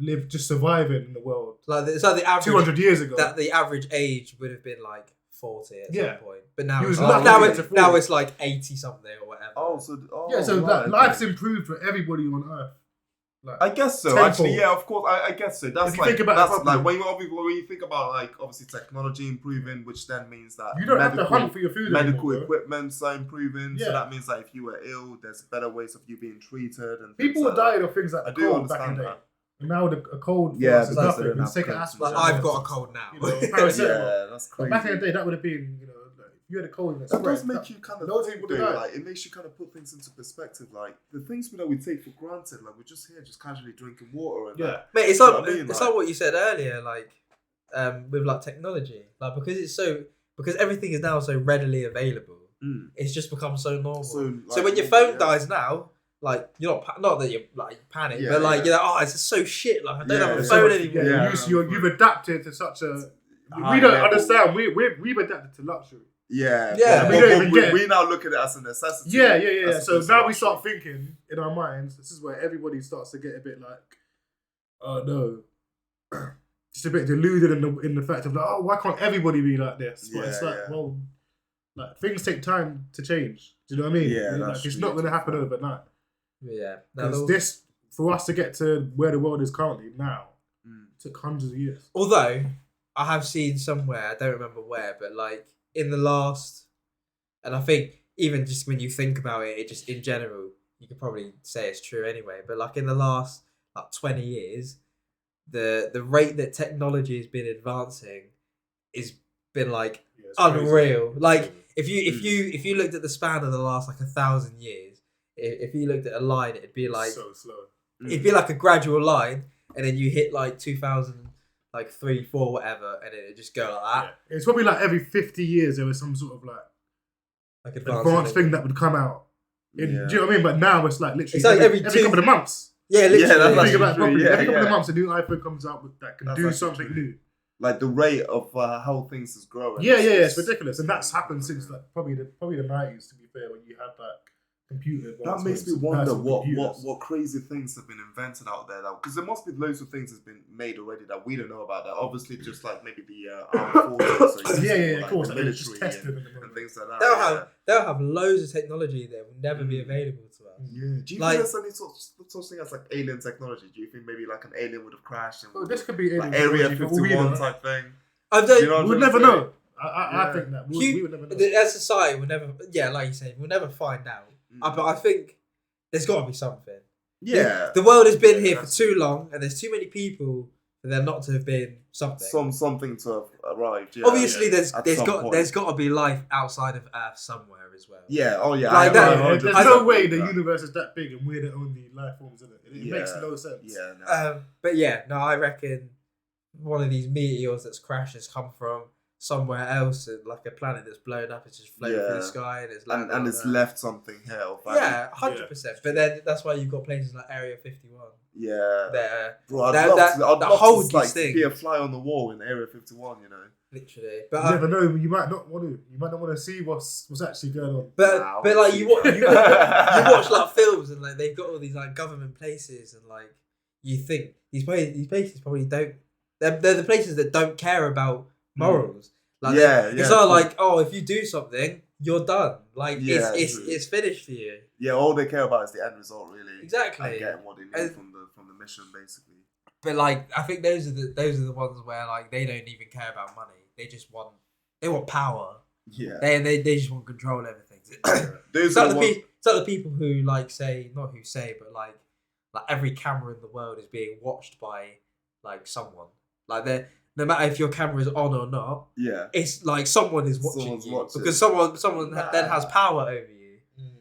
live just surviving in the world Like the average 200 years ago. that the average age would have been like 40 at Yeah. some point, but now He it's was like, lucky to get to now 40. it's like 80 something or whatever. Yeah, so right, life's okay. improved for everybody on Earth. Like, I guess so. tenfold. Actually, yeah, of course. I guess so. That's If you like think about it that's properly. like when you think about like obviously technology improving, which then means that you don't have to hunt for your food medical anymore, bro. equipments are improving. So Yeah. that means that if you were ill, there's better ways of you being treated and People things were like dying that. of things like I the do cold back in understand the day. that. And now a cold for Yeah, us is because nothing. they don't It's take have an coats. aspirin. Like, I've got a cold now. Paracetamol. Yeah, that's crazy. But back in the day, that would have been, like, if you had a cold in the That does spring, make you kind of loads of think, people though, die. like it makes you kind of put things into perspective. Like the things that we take for granted, like we're just here, just casually drinking water. And Yeah. Mate, it's You know like what I mean? it's Like- like what you said earlier, like with like technology, like because everything is now so readily available, it's just become so normal. So like, when your phone dies now, like you're not that you're like panic, Yeah, but like yeah. you're like, oh, it's just so shit. Like I don't Yeah, have a it's phone so- anymore. Yeah, Yeah. you've adapted to such a. High We don't level. understand. We've adapted to luxury. Yeah, Yeah. but We don't even get it. we now look at it as a necessity. Yeah. as So opposed to now we luxury. start thinking in our minds. This is where everybody starts to get a bit like, oh no, just a bit deluded in the fact of like, oh, why can't everybody be like this? But it's Yeah, like, yeah. well, like things take time to change. Do you know what I mean? Yeah, Like, that's it's true, not going to to be happen fair. overnight. Yeah. Because this, for us to get to where the world is currently now, took hundreds of years. Although I have seen somewhere, I don't remember where, but like in the last, and I think even just when you think about it, it just in general, you could probably say it's true anyway. But like in the last like 20 years, the rate that technology has been advancing has been like Yeah, it's crazy. unreal. Like Crazy. if you looked at the span of the last like 1,000 years, if you looked at a line, it'd be like so slow. it'd be like a gradual line, and then you hit like 2000, like 3, 4, whatever, and then it just go like that. Yeah. It's probably like every 50 years there was some sort of like Like advanced thing that would come out. Do you know what I mean? But now it's like literally It's like every two- couple of months. Yeah, literally. Yeah, that's Think about it true, properly. yeah, Every couple yeah. of months, a new iPhone comes out that can That's do actually something true. new. Like the rate of how things is growing. Yeah, it's ridiculous, and that's happened since like probably the 90s. To be fair, when you had like computer. That makes me advancements, wonder personal computers. what crazy things have been invented out there, because there must be loads of things that's been made already that we don't know about. That obviously just like maybe the armed forces, or Yeah, like of course. the like, it's just military tested and things like that. They'll have loads of technology that will never be available to us. Yeah. Do you Like- think there's any sort of thing as like alien technology? Do you think maybe like an alien would have crashed and Oh, this could be like alien Area technology, but we 51 don't know. type thing? I don't. You know what I'm We'll trying to never say? know. I Yeah. think that we would never know. As society, we'll never. Yeah, like you said, we'll never find out. But I think there's got to be something. Yeah. The world has been here for That's- too long, and there's too many people for there not to have been something. Something to have arrived. Yeah. Obviously, At there's some got point. there's got to be life outside of Earth somewhere as well. Yeah. Oh yeah. Like I that- know, There's 100% no way the that. universe is that big and we're the only life forms in it. It Yeah. makes no sense. Yeah. No. But yeah, no, I reckon one of these meteors that's crashed has come from somewhere else, and like a planet that's blown up. It's just floating through the sky, and it's landed and on it's Earth. left something here. of value. Yeah, 100%. But then that's why you've got places like Area 51. Yeah. There, Bro, I'd that- love that- to. I'd that love holds to like these things. be a fly on the wall in Area 51. You know. literally. You But never know. You might not want to. You might not want to see what's actually going on. Nah, but like you watch like films and like they've got all these like government places and like you think these places probably don't. They're the places that don't care about morals. Like it's not like, oh, if you do something, you're done. Like Yeah, it's true. it's finished for you. Yeah, all they care about is the end result, really. Exactly. And getting what they need And- from the mission, basically. But like I think those are the ones where like they don't even care about money. They want power. Yeah. They just want control of everything. Those It's are like the the ones. it's like the people who like say, not who say, but like every camera in the world is being watched by like someone. Like they're no matter if your camera is on or not, Yeah. it's like someone is watching Someone's you watching. because someone then has power over you.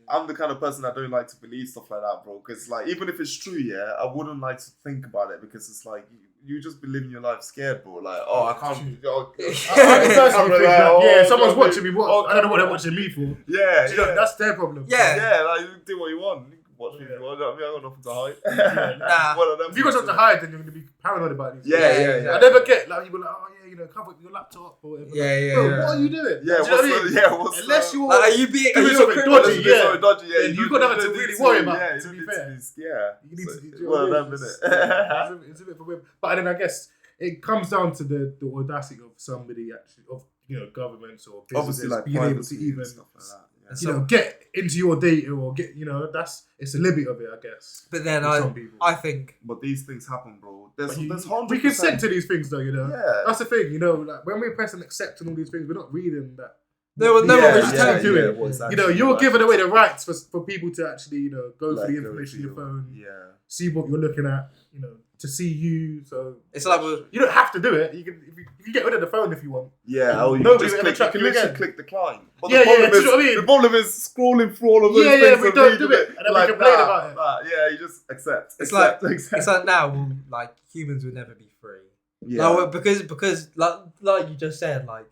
I'm the kind of person that don't like to believe stuff like that, bro. Because like, even if it's true, yeah, I wouldn't like to think about it because it's like you just be living your life scared, bro. Like, oh, I can't. Oh, I personally think that, yeah, someone's God, watching me. What? oh, I don't know what they're watching me for. Yeah, Do you know, yeah. that's their problem. Yeah. Yeah, like you do what you want. You can watch me if you want. I mean, I got nothing to hide. Nah. One of them If you got things, something to hide, then you're going to be paranoid about these. Yeah, Yeah, yeah, yeah. yeah. I never get like people like, oh yeah, cover your laptop or whatever. Yeah, yeah, Bro, yeah. what are you doing? Yeah, Do you know what I mean? what's Unless you're Like, are you being doing a something criminal? dodgy, Unless you're yeah. dodgy, yeah. Then you've got nothing to don't really need worry about, Yeah, to you be don't need fair. to be, yeah. You need So, to do one of what them, it is. innit? It's a bit for women. But then I guess it comes down to the audacity of somebody actually, of governments or businesses Obviously, like being able to privacy even and stuff like that. get into your data or get it's the limit of it, I guess. But then for some people. I think But these things happen, bro. There's But 100%. we consent to these things, though. Yeah. That's the thing. Like when we press and accept and all these things, we're not reading that. no one Yeah, was yeah, telling yeah, you. yeah. what's You're actually giving right. away the rights for people to actually, go Like, for the go information to on your phone, Yeah. see what you're looking at, to see you. So It's like we're, you don't have to do it. You can get rid of the phone if you want. Yeah, or you Nobody can will just ever click, track you you can literally again. click decline. But Yeah, the problem do you is, know what I mean? the problem is scrolling through all of those Yeah, things. yeah, we and don't reading do it, and then we complain about it. Yeah, you just accept. It's accept, like- accept. it's like now like humans will never be free. yeah. No, because like you just said, like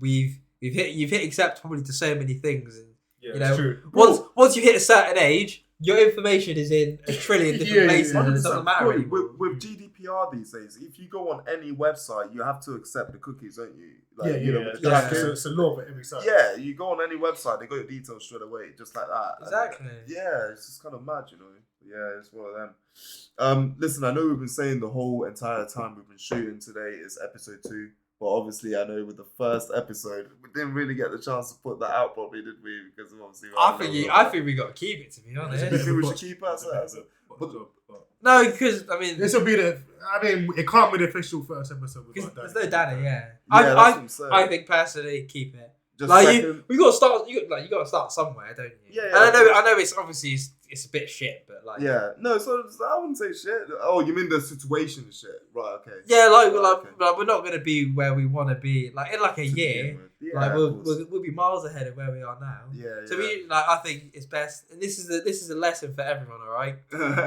you've hit accept probably to so many things, and Yeah, You know, it's true. once you hit a certain age, your information is in a trillion different Yeah, yeah, places, yeah. and it doesn't matter Bro, anymore. with GDPR these days, if you go on any website, you have to accept the cookies, don't you? Like, Yeah, you know, yeah, with the yeah. tracking. It's a law for every site. Yeah, you go on any website, they got your details straight away, just like that. And, Exactly. yeah, it's just kind of mad, you know. Yeah, it's one of them. Listen, I know we've been saying the whole entire time we've been shooting today is episode 2, but obviously I know with the first episode we didn't really get the chance to put that out properly, did we? Because of obviously I think we got to keep it, to be honest. It's a bit of think a we should botch. keep us as a- No, because I mean, This will be it can't be the official first episode. because without there's no Danny. Yeah, Yeah, that's what I'm saying. I think personally, keep it. Just Like second. we got to start. You got to start somewhere, don't you? Yeah, And yeah, of course. I know. It's obviously it's a bit shit, but like Yeah, no, so I wouldn't say shit. Oh, you mean the situation and shit? Right, okay. yeah, like Right, like, okay. like we're not gonna be where we want to be. Like in like a To begin year, with. Yeah, like of course. we'll be miles ahead of where we are now. Yeah, So yeah. we like I think it's best, and this is a lesson for everyone. All right,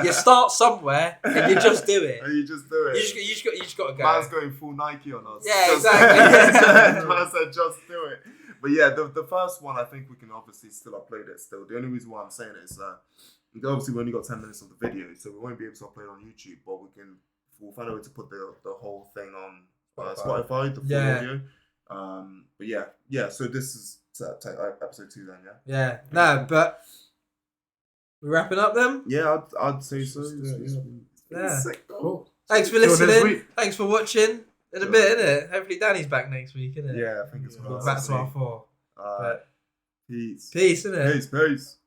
you start somewhere and you just do it. And you just do it. You just got to go. Man's going full Nike on us. Yeah, Just- exactly. Man said, just do it. But yeah, the first one, I think we can obviously still upload it still. The only reason why I'm saying it is obviously we only got 10 minutes of the video, so we won't be able to upload it on YouTube, but we'll find a way to put the whole thing on Spotify, the full Yeah. audio. But yeah, so this is episode 2 then, yeah? Yeah, no, but we're wrapping up then. Yeah, I'd say so. Yeah, It's yeah. been Yeah. sick, though. Cool. Thanks for Till next listening. week. Thanks for watching. In a Yeah. bit, innit? Hopefully Danny's back next week, innit? Yeah, I think it's Yeah. We're well. back to our 4. Peace. Peace, innit? Peace.